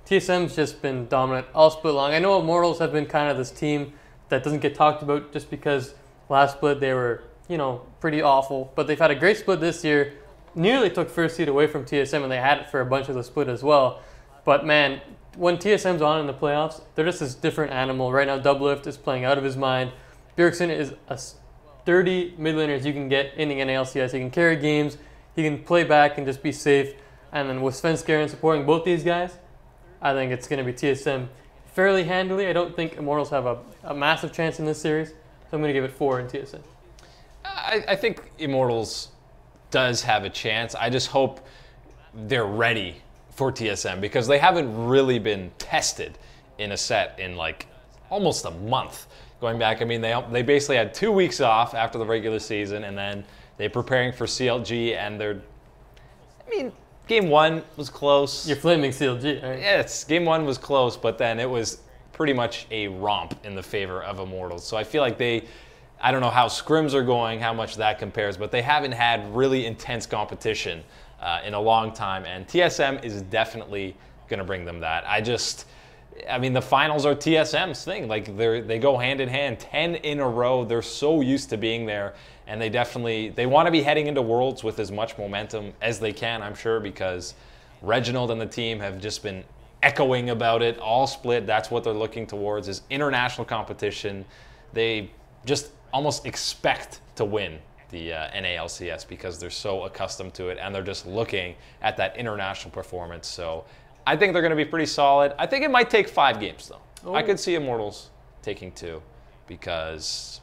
TSM's just been dominant all split long. I know Immortals have been kind of this team that doesn't get talked about just because last split they were, you know, pretty awful. But they've had a great split this year. Nearly took first seed away from TSM, and they had it for a bunch of the split as well. But man, when TSM's on in the playoffs, they're just this different animal. Right now, Doublelift is playing out of his mind. Bjergsen is a sturdy mid laner as you can get in the NALCS. He can carry games, he can play back and just be safe. And then with Svenskeren supporting both these guys, I think it's going to be TSM fairly handily. I don't think Immortals have a massive chance in this series, so I'm going to give it 4 in TSM. I think Immortals does have a chance. I just hope they're ready for TSM because they haven't really been tested in a set in like almost a month. Going back, I mean, they basically had 2 weeks off after the regular season, and then they're preparing for CLG, and I mean, game 1 was close. You're flaming CLG, right? Yes, game 1 was close, but then it was pretty much a romp in the favor of Immortals. So I feel like I don't know how scrims are going, how much that compares, but they haven't had really intense competition in a long time, and TSM is definitely going to bring them that. I mean, the finals are TSM's thing. Like, they go hand in hand, 10 in a row. They're so used to being there, and they want to be heading into Worlds with as much momentum as they can, I'm sure, because Reginald and the team have just been echoing about it all split. That's what they're looking towards, is international competition. They just almost expect to win the NALCS because they're so accustomed to it, and they're just looking at that international performance. So I think they're going to be pretty solid. I think it might take 5 games, though. I could see Immortals taking 2 because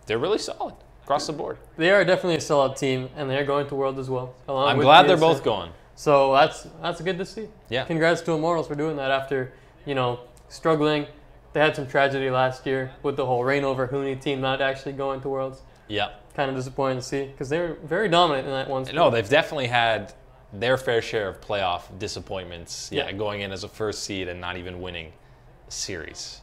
they're really solid across the board. They are definitely a solid team, and they're going to World as well. I'm glad they're both going. So that's good to see. Yeah. Congrats to Immortals for doing that after, you know, struggling. They had some tragedy last year with the whole reign over Huni team not actually going to Worlds. Yeah. Kind of disappointing to see because they were very dominant in that one split. No, they've definitely had their fair share of playoff disappointments. Yeah, going in as a first seed and not even winning a series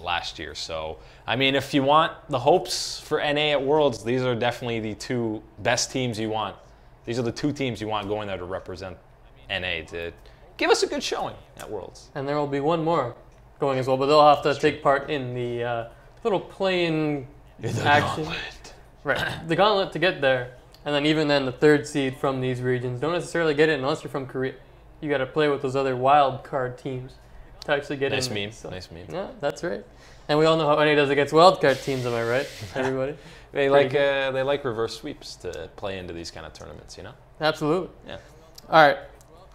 last year. So, I mean, if you want the hopes for NA at Worlds, these are definitely the 2 best teams you want. These are the 2 teams you want going there to represent NA to give us a good showing at Worlds. And there will be one more going as well, but they'll have to take part in the little play-in action. Right. The gauntlet to get there, and then even then the third seed from these regions don't necessarily get it unless you're from Korea. You got to play with those other wild card teams to actually get nice in. Meme. So, nice meme. Yeah, that's right. And we all know how NA does against wild card teams. Am I right, everybody? They like reverse sweeps to play into these kind of tournaments, you know? Absolutely. Yeah. All right.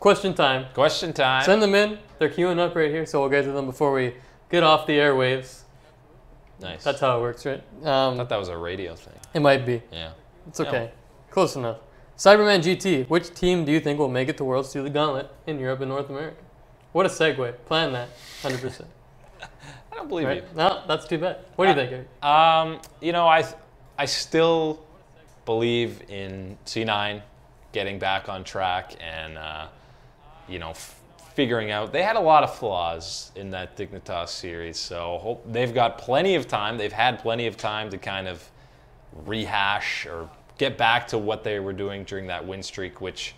Question time. Question time. Send them in. They're queuing up right here, so we'll get to them before we get off the airwaves. Nice. That's how it works, right? I thought that was a radio thing. It might be. Yeah. It's okay. Close enough. Cyberman GT, which team do you think will make it to Worlds through the Gauntlet in Europe and North America? What a segue. Plan that. 100%. I don't believe Right? you. No, that's too bad. What do you think, Eric? You know, I still believe in C9 getting back on track and, you know, figuring out. They had a lot of flaws in that Dignitas series, so they've got plenty of time. They've had plenty of time to kind of rehash or get back to what they were doing during that win streak, which,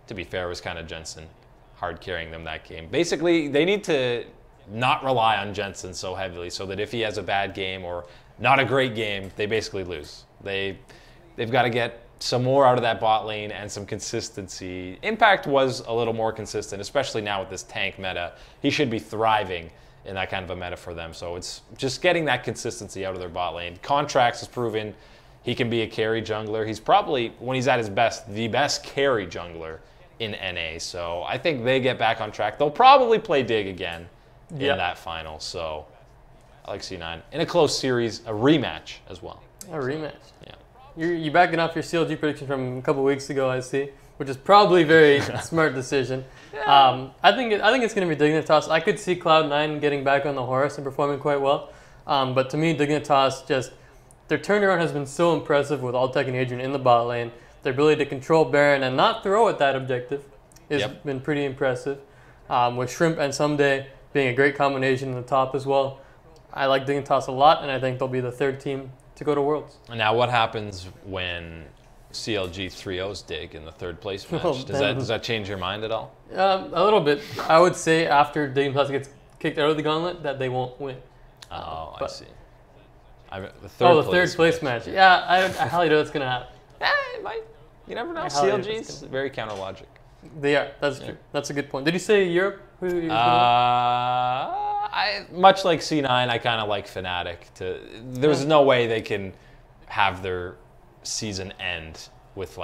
to be fair, was kind of Jensen hard carrying them that game. Basically, they need to not rely on Jensen so heavily so that if he has a bad game or not a great game, they basically lose. They've got to get some more out of that bot lane and some consistency. Impact was a little more consistent, especially now with this tank meta. He should be thriving in that kind of a meta for them. So it's just getting that consistency out of their bot lane. Contracts has proven he can be a carry jungler. He's probably, when he's at his best, the best carry jungler in NA. So I think they get back on track. They'll probably play Dig again in that final. So I like C9. In a close series, a rematch as well. A rematch. Yeah. You're backing off your CLG prediction from a couple weeks ago, I see, which is probably a very smart decision. I think it's going to be Dignitas. I could see Cloud9 getting back on the horse and performing quite well. But to me, Dignitas just, their turnaround has been so impressive with Altec and Adrian in the bot lane. Their ability to control Baron and not throw at that objective has been pretty impressive. With Shrimp and Someday being a great combination in the top as well. I like Dignitas a lot, and I think they'll be the third team to go to Worlds. And now what happens when CLG 3-0s Dig in the third place match? Does that change your mind at all? A little bit. I would say after Dignitas gets kicked out of the gauntlet that they won't win. Oh, I see. The third place match. Yeah, I highly doubt it's going to happen. It might. You never know. CLG's very counter logic. They are. That's true. That's a good point. Did you say Europe? Much like C9, I kind of like Fnatic. There's no way they can have their season end with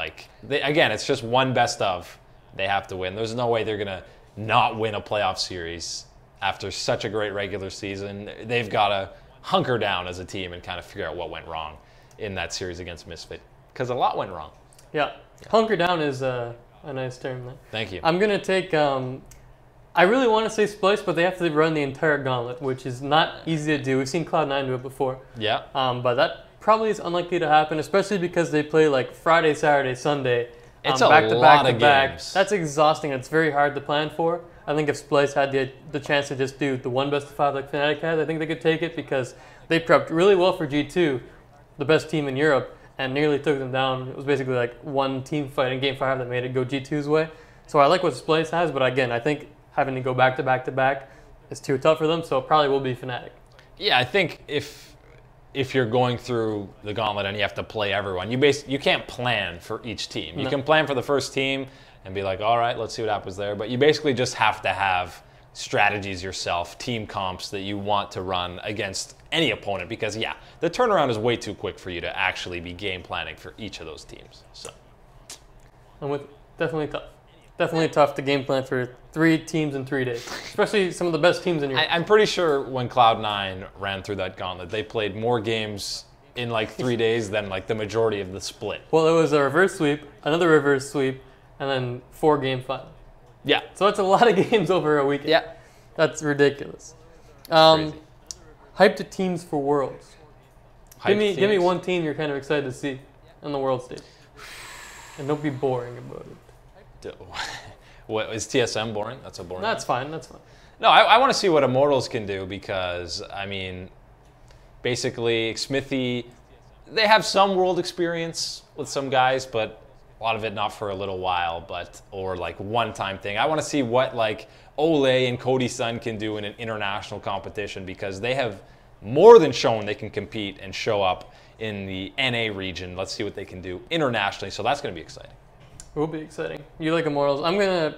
again, it's just one best of. They have to win. There's no way they're going to not win a playoff series after such a great regular season. They've got to hunker down as a team and kind of figure out what went wrong in that series against Misfit. Because a lot went wrong. Yeah. Hunker down is a nice term there. Thank you. I'm going to take, I really want to say Splice, but they have to run the entire gauntlet, which is not easy to do. We've seen Cloud9 do it before. Yeah. But that probably is unlikely to happen, especially because they play like Friday, Saturday, Sunday. It's back a to lot back of to back. games. That's exhausting. It's very hard to plan for. I think if Splice had the chance to just do the one best of 5 like Fnatic had, I think they could take it because they prepped really well for G2, the best team in Europe, and nearly took them down. It was basically like one team fight in Game 5 that made it go G2's way. So I like what Splice has, but again, I think having to go back to back to back is too tough for them, so it probably will be Fnatic. Yeah, I think if you're going through the gauntlet and you have to play everyone, you can't plan for each team. You can plan for the first team and be like, all right, let's see what happens there. But you basically just have to have strategies yourself, team comps that you want to run against any opponent because, yeah, the turnaround is way too quick for you to actually be game planning for each of those teams. So, Definitely tough. Definitely tough to game plan for 3 teams in 3 days, especially some of the best teams in Europe. I'm pretty sure when Cloud9 ran through that gauntlet, they played more games in like 3 days than like the majority of the split. Well, it was a reverse sweep, another reverse sweep, and then 4-game final. Yeah. So it's a lot of games over a weekend. Yeah. That's ridiculous. Crazy. Hyped teams for Worlds. Give me one team you're kind of excited to see on the World stage. And don't be boring about it. What, is TSM boring? That's a boring one. That's fine. That's fine. No, I want to see what Immortals can do because, I mean, basically, Xmithie, they have some world experience with some guys, but a lot of it not for a little while, or like one-time thing. I want to see what like Olleh and Cody Sun can do in an international competition because they have more than shown they can compete and show up in the NA region. Let's see what they can do internationally. So that's going to be exciting. It will be exciting. You like Immortals? I'm gonna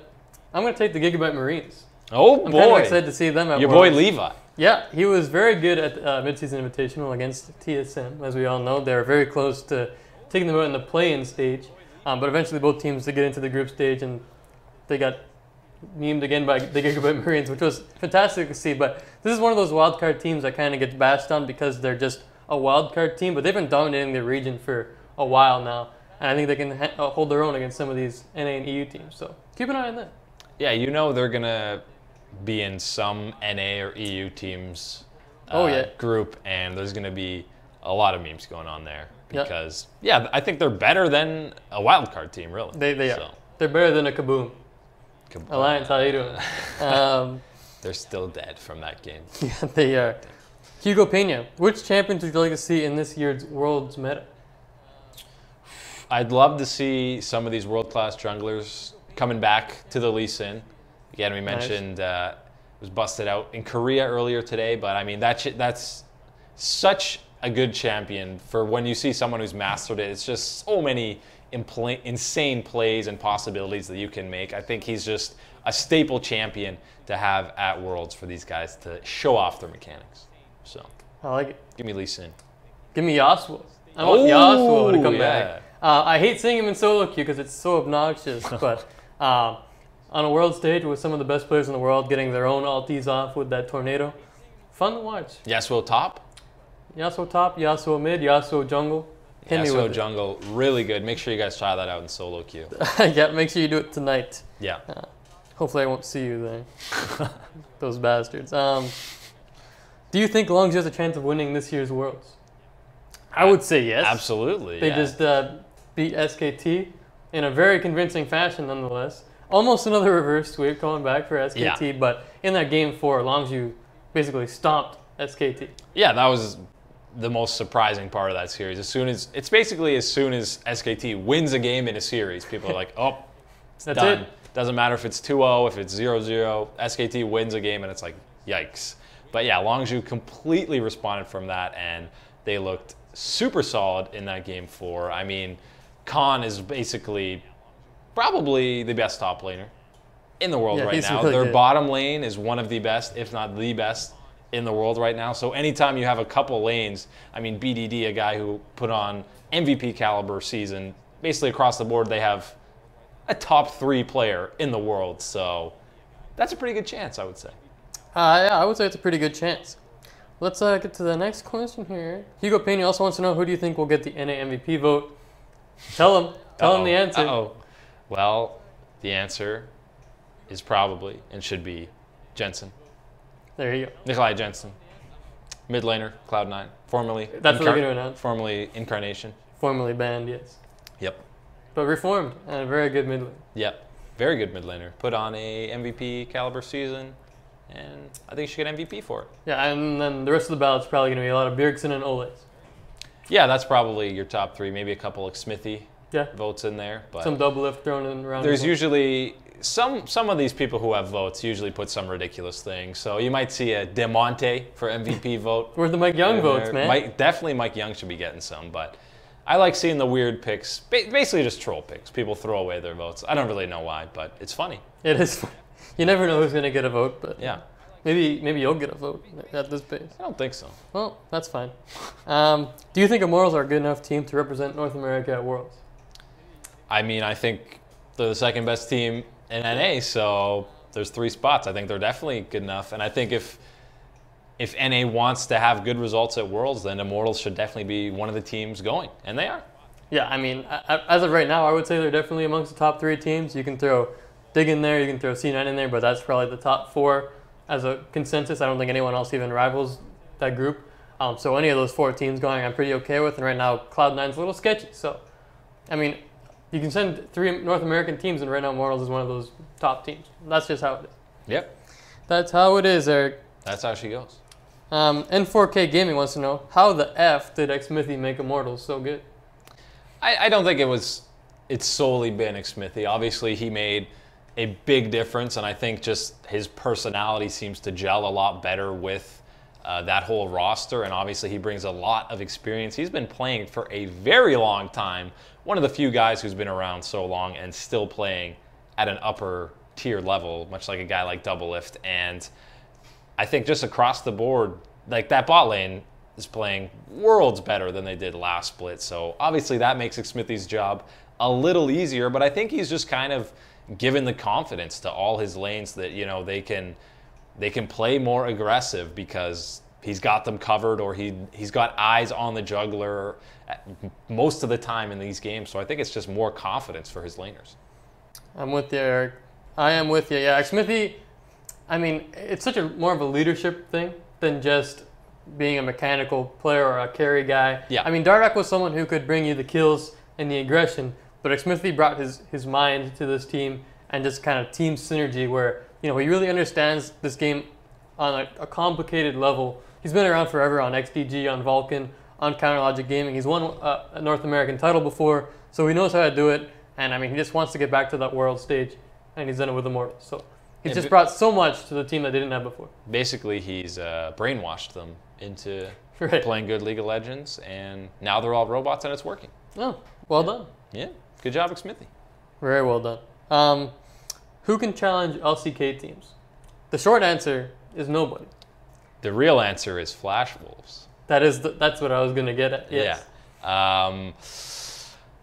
take the Gigabyte Marines. Oh boy! I'm kind of excited to see them at your Worlds. boy Levi. Yeah, he was very good at mid-season invitational against TSM. As we all know, they were very close to taking them out in the play-in stage. But eventually, both teams did get into the group stage, and they got memed again by the Gigabyte Marines, which was fantastic to see. But this is one of those wildcard teams that kind of gets bashed on because they're just a wildcard team, but they've been dominating the region for a while now. And I think they can hold their own against some of these NA and EU teams. So keep an eye on that. Yeah, you know they're going to be in some NA or EU teams group, and there's going to be a lot of memes going on there. Because, I think they're better than a wildcard team, really. They are. They're better than a Kaboom. Alliance, how you doing? They're still dead from that game. Yeah, they are. Hugo Pena, which champions would you like to see in this year's Worlds meta? I'd love to see some of these world-class junglers coming back to the Lee Sin. Again, we mentioned it was busted out in Korea earlier today, but I mean, that's such a good champion for when you see someone who's mastered it. It's just so many insane plays and possibilities that you can make. I think he's just a staple champion to have at Worlds for these guys to show off their mechanics. So I like it. Give me Lee Sin. Give me Yasuo. I want Yasuo to come back. I hate seeing him in solo queue because it's so obnoxious, but on a world stage with some of the best players in the world getting their own ultis off with that tornado, fun to watch. Yasuo top? Yasuo top, Yasuo mid, Yasuo jungle. Yasuo jungle, really good. Make sure you guys try that out in solo queue. Yeah, make sure you do it tonight. Yeah. Hopefully I won't see you there. Those bastards. Do you think Longzhi has a chance of winning this year's Worlds? I would say yes. Absolutely. They just beat SKT in a very convincing fashion nonetheless. Almost another reverse sweep coming back for SKT, but in that game 4, Longzhi basically stomped SKT. Yeah, that was the most surprising part of that series. It's basically as soon as SKT wins a game in a series, people are like, oh, that's done. it. Doesn't matter if it's 2-0, if it's 0-0, SKT wins a game and it's like, yikes. But yeah, Longzhi completely responded from that, and they looked super solid in that game 4. I mean, Khan is basically probably the best top laner in the world right now. Really Their good. bottom lane is one of the best, if not the best, in the world right now. So anytime you have a couple lanes, I mean, BDD, a guy who put on MVP caliber season, basically across the board, they have a top 3 player in the world. So that's a pretty good chance, I would say. Yeah, I would say it's a pretty good chance. Let's get to the next question here. Hugo Pena also wants to know, who do you think will get the NA MVP vote? Tell him. Tell him the answer. Well, the answer is probably and should be Jensen. There you go. Nikolai Jensen. Mid laner, Cloud9. Formerly That's what they're going to announce. Formerly Incarnation. Formerly banned, yes. Yep. But reformed and a very good mid lane. Yep. Very good mid laner. Put on a MVP caliber season, and I think she should get MVP for it. Yeah, and then the rest of the ballot's probably going to be a lot of Bjergsen and Olleh. Yeah, that's probably your top 3. Maybe a couple of Xmithie votes in there. But some Doublelift thrown in around. There's usually some of these people who have votes usually put some ridiculous thing. So you might see a Demonte for MVP vote. Where's the Mike Young votes, man? Definitely Mike Young should be getting some, but I like seeing the weird picks, basically just troll picks. People throw away their votes. I don't really know why, but it's funny. It is. You never know who's going to get a vote, but yeah. Maybe you'll get a vote at this pace. I don't think so. Well, that's fine. Do you think Immortals are a good enough team to represent North America at Worlds? I mean, I think they're the second best team in NA, so there's 3 spots. I think they're definitely good enough, and I think if NA wants to have good results at Worlds, then Immortals should definitely be one of the teams going, and they are. Yeah, I mean, as of right now, I would say they're definitely amongst the top 3 teams. You can throw Dig in there, you can throw C9 in there, but that's probably the top 4 as a consensus. I don't think anyone else even rivals that group. So any of those 4 teams going, I'm pretty okay with. And right now, Cloud9's a little sketchy. So, I mean, you can send 3 North American teams, and right now Immortals is one of those top teams. That's just how it is. Yep. That's how it is, Eric. That's how she goes. N4K Gaming wants to know, how the F did Xmithie make Immortals so good? I don't think it's solely been Xmithie. Obviously, he made a big difference, and I think just his personality seems to gel a lot better with that whole roster, and obviously he brings a lot of experience. He's been playing for a very long time. One of the few guys who's been around so long and still playing at an upper tier level, much like a guy like Doublelift. And I think just across the board, like that bot lane is playing worlds better than they did last split. So obviously that makes Xmithie's job a little easier, but I think he's just kind of given the confidence to all his lanes that, you know, they can play more aggressive because he's got them covered, or he's got eyes on the juggler most of the time in these games. So I think it's just more confidence for his laners. I'm with you, Eric. I am with you. Yeah, Xmithie, I mean, it's such a more of a leadership thing than just being a mechanical player or a carry guy. Yeah. I mean, Dardak was someone who could bring you the kills and the aggression, but Xmithie brought his mind to this team and just kind of team synergy where, you know, he really understands this game on a complicated level. He's been around forever on XDG, on Vulcan, on Counterlogic Gaming. He's won a North American title before, so he knows how to do it. And I mean, he just wants to get back to that world stage, and he's done it with Immortals. So he's just brought so much to the team that they didn't have before. Basically, he's brainwashed them into Right. playing good League of Legends, and now they're all robots and it's working. Oh, well done. Yeah, good job, Xmithie. Very well done. Who can challenge LCK teams? The short answer is nobody. The real answer is Flash Wolves. That's what I was going to get at. Yes. Yeah.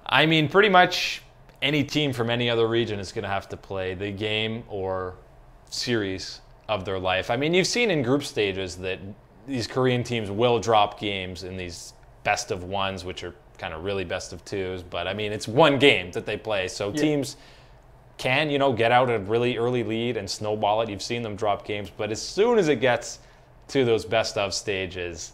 I mean, pretty much any team from any other region is going to have to play the game or series of their life. I mean, you've seen in group stages that these Korean teams will drop games in these best of ones, which are kind of really best of twos. But I mean, it's one game that they play. So teams can, you know, get out a really early lead and snowball it. You've seen them drop games. But as soon as it gets to those best of stages,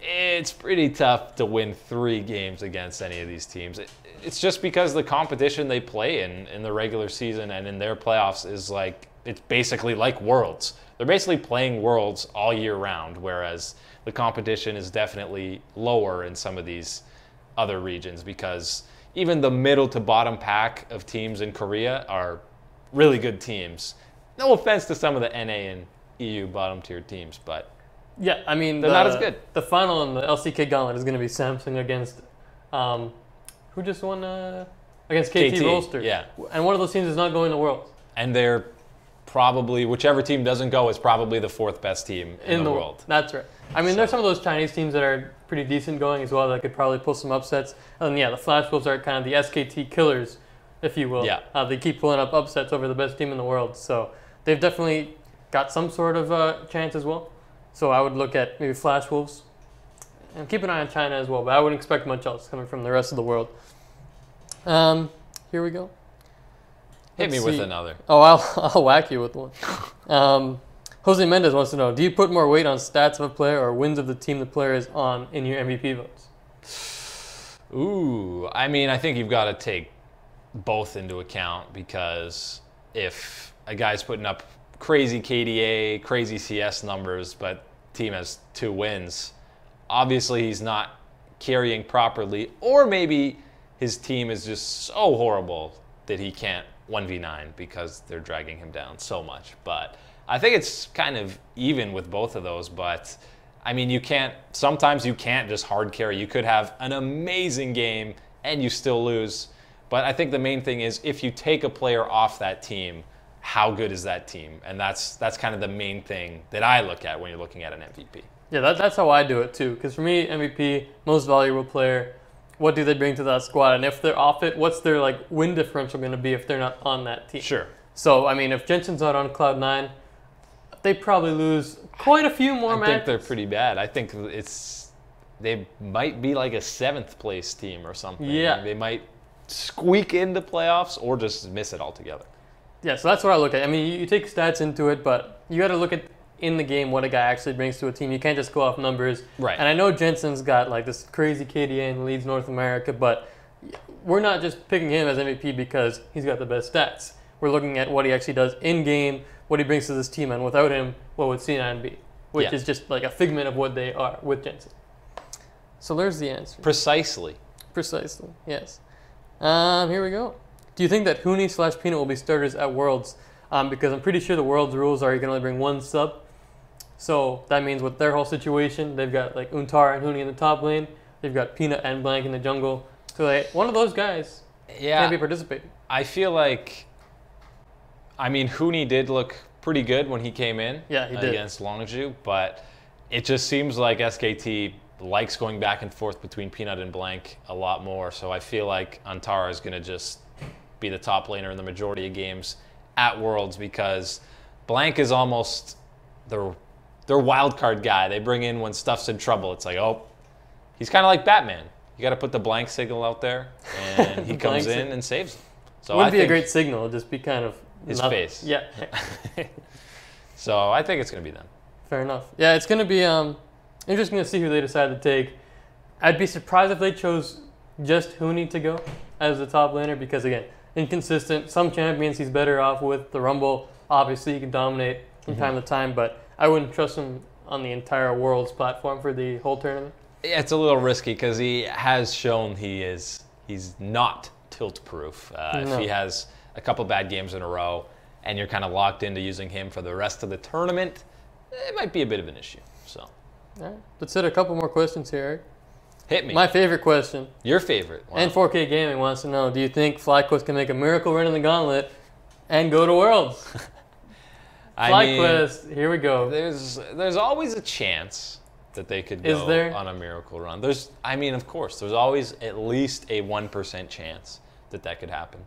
it's pretty tough to win 3 games against any of these teams. It's just because the competition they play in the regular season and in their playoffs is like, it's basically like Worlds. They're basically playing Worlds all year round, whereas the competition is definitely lower in some of these other regions because even the middle to bottom pack of teams in Korea are really good teams. No offense to some of the NA and EU bottom tier teams, but yeah, I mean, they're not as good. The final in the LCK Gauntlet is going to be Samsung against, who just won against KT Rolster. Yeah. And one of those teams is not going to Worlds. And they're probably, whichever team doesn't go, is probably the 4th best team in the world. That's right. I mean, there's some of those Chinese teams that are pretty decent going as well that could probably pull some upsets. And yeah, the Flash Wolves are kind of the SKT killers, if you will. Yeah. They keep pulling up upsets over the best team in the world. So they've definitely got some sort of chance as well. So I would look at maybe Flash Wolves and keep an eye on China as well. But I wouldn't expect much else coming from the rest of the world. Here we go. Hit me with another. Oh, I'll whack you with one. Jose Mendez wants to know, do you put more weight on stats of a player or wins of the team the player is on in your MVP votes? Ooh, I mean, I think you've got to take both into account because if a guy's putting up crazy KDA, crazy CS numbers, but team has 2 wins, obviously he's not carrying properly, or maybe his team is just so horrible that he can't 1v9 because they're dragging him down so much. But I think it's kind of even with both of those, but I mean, sometimes you can't just hard carry. You could have an amazing game and you still lose. But I think the main thing is if you take a player off that team, how good is that team? And that's kind of the main thing that I look at when you're looking at an MVP. Yeah, that's how I do it too. Because for me, MVP, most valuable player, what do they bring to that squad? And if they're off it, what's their like win differential going to be if they're not on that team? Sure. So, I mean, if Jensen's not on Cloud9, they probably lose quite a few more matches. I think they're pretty bad. I think they might be like a 7th place team or something. Yeah. They might squeak into playoffs or just miss it altogether. Yeah, so that's what I look at. I mean, you take stats into it, but you got to look at in the game what a guy actually brings to a team. You can't just go off numbers. Right. And I know Jensen's got like this crazy KDA and leads North America, but we're not just picking him as MVP because he's got the best stats. We're looking at what he actually does in game, what he brings to this team, and without him, what would C9 be? Which is just like a figment of what they are with Jensen. So there's the answer. Precisely. Precisely, yes. Here we go. Do you think that Huni/Peanut will be starters at Worlds? Because I'm pretty sure the Worlds rules are you can only bring 1 sub. So that means with their whole situation, they've got like Untar and Huni in the top lane. They've got Peanut and Blank in the jungle. So one of those guys can't be participating. I feel like, I mean, Huni did look pretty good when he came in against Longzhu, but it just seems like SKT likes going back and forth between Peanut and Blank a lot more. So I feel like Antara is going to just be the top laner in the majority of games at Worlds, because Blank is almost their wild card guy. They bring in when stuff's in trouble. It's like, oh, he's kind of like Batman. You got to put the Blank signal out there, and he comes in and saves them. So wouldn't be a great signal. It'd just be kind of his face. Yeah. So I think it's going to be them. Fair enough. Yeah, it's going to be interesting to see who they decide to take. I'd be surprised if they chose just Huni to go as the top laner, because again, inconsistent. Some champions he's better off with. The Rumble, obviously, he can dominate from time to time, but I wouldn't trust him on the entire Worlds platform for the whole tournament. Yeah, it's a little risky because he has shown he's not tilt-proof. If he has a couple bad games in a row and you're kind of locked into using him for the rest of the tournament, it might be a bit of an issue. So, all right, let's hit a couple more questions here, Eric. Hit me. My favorite question. Your favorite. Wow. N4K Gaming wants to know, do you think FlyQuest can make a miracle run in the gauntlet and go to Worlds? FlyQuest, here we go. There's always a chance that they could go on a miracle run. Of course, there's always at least a 1% chance that could happen,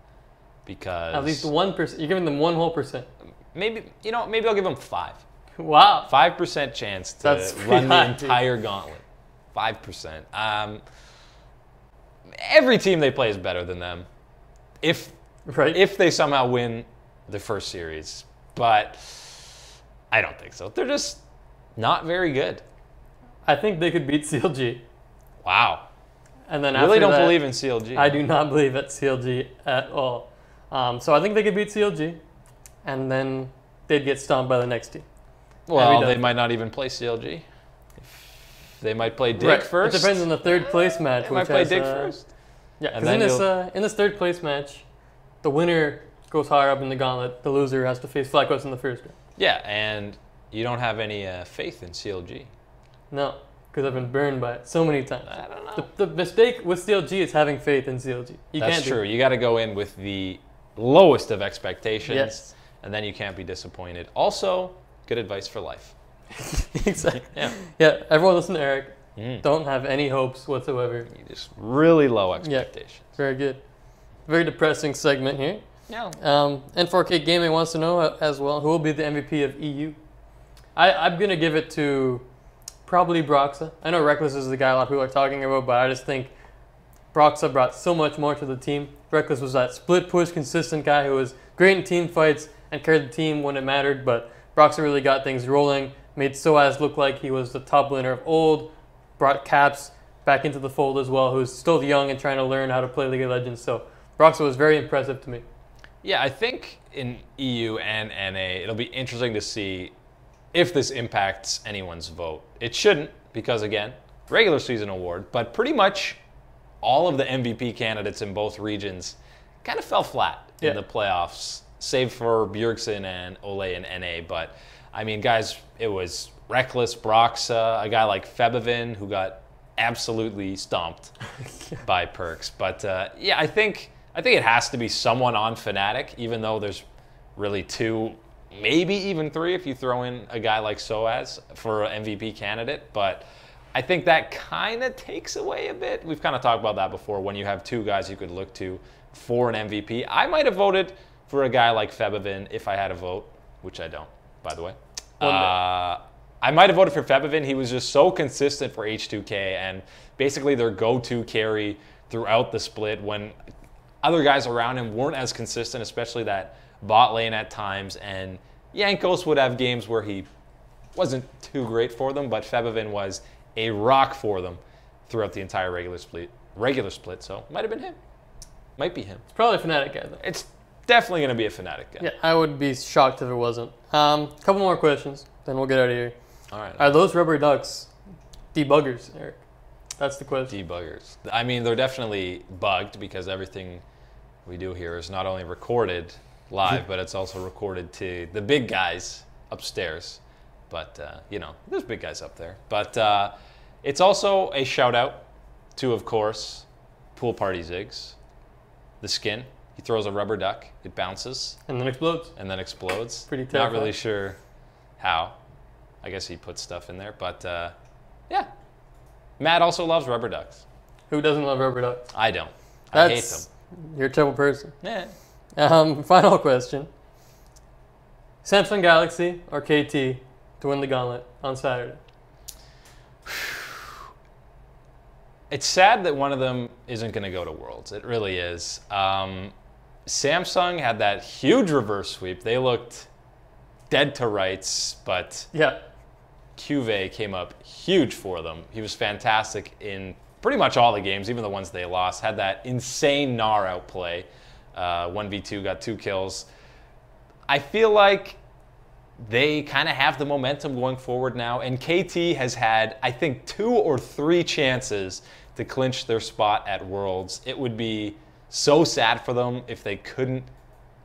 because at least 1%. You're giving them 1 whole percent. Maybe I'll give them 5. Wow. 5% chance to run the entire gauntlet. 5%. Every team they play is better than them, if they somehow win the first series. But I don't think so. They're just not very good. I think they could beat CLG. Wow. And then I really don't believe in CLG. I do not believe at CLG at all. So I think they could beat CLG, and then they'd get stomped by the next team. Well, they might not even play CLG. They might play Dig first. It depends on the third place match. They might play Dig first. Yeah, because in this third place match, the winner goes higher up in the gauntlet. The loser has to face FlyQuest in the first round. Yeah, and you don't have any faith in CLG. No, because I've been burned by it so many times. I don't know. The mistake with CLG is having faith in CLG. That's true. You got to go in with the lowest of expectations, and then you can't be disappointed. Also, good advice for life. Exactly. Yeah. Everyone listen to Eric. Don't have any hopes whatsoever. You just really low expectations. Yeah, very good. Very depressing segment here. Yeah. N4K Gaming wants to know as well, who will be the MVP of EU? I'm going to give it to probably Broxa. I know Reckless is the guy a lot of people are talking about, but I just think Broxa brought so much more to the team. Reckless was that split push, consistent guy who was great in team fights and carried the team when it mattered, but Broxa really got things rolling, made Soaz look like he was the top laner of old, brought Caps back into the fold as well, who's still young and trying to learn how to play League of Legends. So Broxa was very impressive to me. Yeah, I think in EU and NA, it'll be interesting to see if this impacts anyone's vote. It shouldn't, because again, regular season award, but pretty much all of the MVP candidates in both regions kind of fell flat in the playoffs, save for Bjergsen and Olleh in NA. But I mean, guys, it was Reckless, Broxa, a guy like Febevin who got absolutely stomped by Perkz. But yeah, I think it has to be someone on Fnatic, even though there's really 2, maybe even 3 if you throw in a guy like Soaz for an MVP candidate. But I think that kind of takes away a bit. We've kind of talked about that before, when you have 2 guys you could look to for an MVP. I might have voted for a guy like Febevin if I had a vote, which I don't, by the way. I might have voted for Febevin. He was just so consistent for H2K and basically their go-to carry throughout the split when other guys around him weren't as consistent, especially that bot lane at times. And Jankos would have games where he wasn't too great for them, but Febevin was a rock for them throughout the entire regular split. So it might have been him. Might be him. It's probably a Fnatic guy, though. It's definitely going to be a Fnatic guy. Yeah, I would be shocked if it wasn't. Couple more questions, then we'll get out of here. All right. Are those rubber ducks debuggers, Eric? That's the question. Debuggers. I mean, they're definitely bugged because everything we do here is not only recorded live, but it's also recorded to the big guys upstairs. But, you know, there's big guys up there. But it's also a shout out to, of course, Pool Party Ziggs. The skin. He throws a rubber duck. It bounces. And then explodes. And then explodes. Pretty terrifying. Not really sure how. I guess he puts stuff in there. But, yeah. Matt also loves rubber ducks. Who doesn't love rubber ducks? I don't. I hate them. You're a terrible person. Yeah. Final question. Samsung Galaxy or KT to win the gauntlet on Saturday? It's sad that one of them isn't going to go to Worlds. It really is. Samsung had that huge reverse sweep. They looked dead to rights, but yeah, Cuve came up huge for them. He was fantastic in pretty much all the games, even the ones they lost. Had that insane Gnar outplay. 1v2, got 2 kills. I feel like they kind of have the momentum going forward now, and KT has had, I think, 2 or 3 chances to clinch their spot at Worlds. It would be so sad for them if they couldn't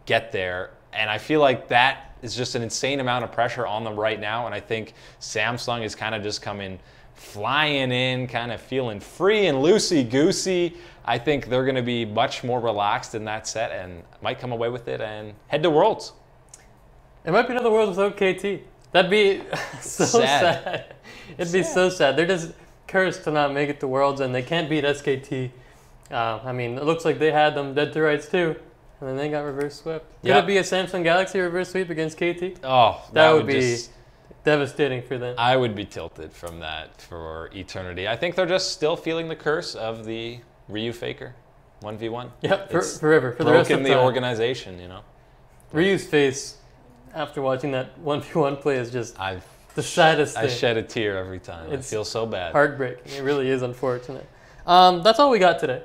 get there, and I feel like that is just an insane amount of pressure on them right now, and I think Samsung is kind of just coming flying in, kind of feeling free and loosey-goosey. I think they're going to be much more relaxed in that set and might come away with it and head to Worlds. It might be another Worlds without KT. That'd be so sad. It'd be so sad. They're just cursed to not make it to Worlds, and they can't beat SKT. I mean, it looks like they had them dead to rights too, and then they got reverse swept. Could it be a Samsung Galaxy reverse sweep against KT? Oh, that would be devastating for them. I would be tilted from that for eternity. I think they're just still feeling the curse of the Ryu Faker 1v1. Yeah, forever. For the rest of the organization, you know. Ryu's face after watching that 1v1 play is just the saddest thing. I shed a tear every time. It feels so bad. Heartbreaking. It really is unfortunate. That's all we got today.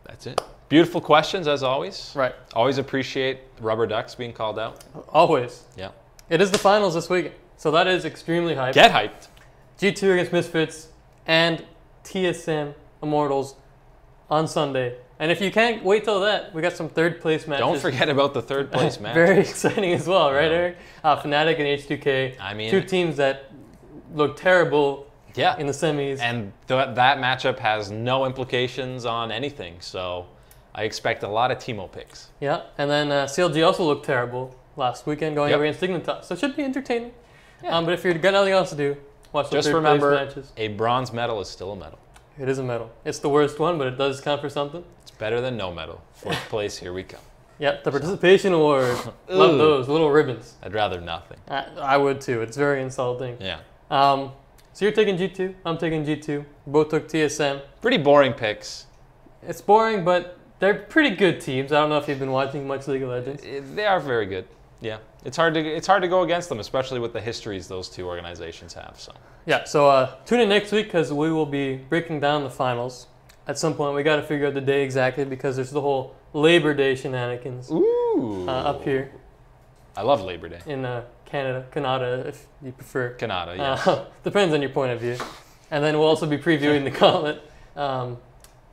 That's it. Beautiful questions, as always. Right. Always appreciate rubber ducks being called out. Always. Yeah. It is the finals this weekend, so that is extremely hyped. Get hyped. G2 against Misfits and TSM Immortals on Sunday. And if you can't wait till that, we got some third place matches. Don't forget about the third place match. Very exciting as well, right, Eric? Fnatic and H2K. I mean, 2 teams that look terrible in the semis. And that matchup has no implications on anything, so I expect a lot of Teemo picks. Yeah, and then CLG also looked terrible last weekend going up against Ignar, so it should be entertaining. Yeah. But if you've got nothing else to do, watch the third place matches. A bronze medal is still a medal. It is a medal. It's the worst one, but it does count for something. It's better than no medal. 4th place, here we come. Yep, the participation award. Love those little ribbons. I'd rather nothing. I would too. It's very insulting. Yeah. So you're taking G2. I'm taking G2. Both took TSM. Pretty boring picks. It's boring, but they're pretty good teams. I don't know if you've been watching much League of Legends. They are very good. Yeah, it's hard to go against them, especially with the histories those 2 organizations have. So yeah, so tune in next week because we will be breaking down the finals. At some point, we got to figure out the day exactly because there's the whole Labor Day shenanigans up here. I love Labor Day in Canada, if you prefer. Canada, yes. Depends on your point of view. And then we'll also be previewing the gauntlet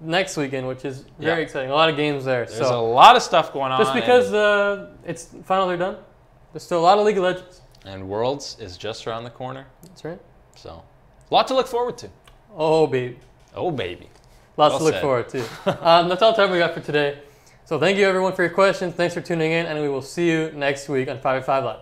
next weekend, which is very exciting. A lot of games there. There's a lot of stuff going on. Just because it's finals are done, there's still a lot of League of Legends. And Worlds is just around the corner. That's right. So, a lot to look forward to. Oh, baby. Oh, baby. Lots to look forward to. That's all the time we got for today. So thank you, everyone, for your questions. Thanks for tuning in, and we will see you next week on 5v5 Live.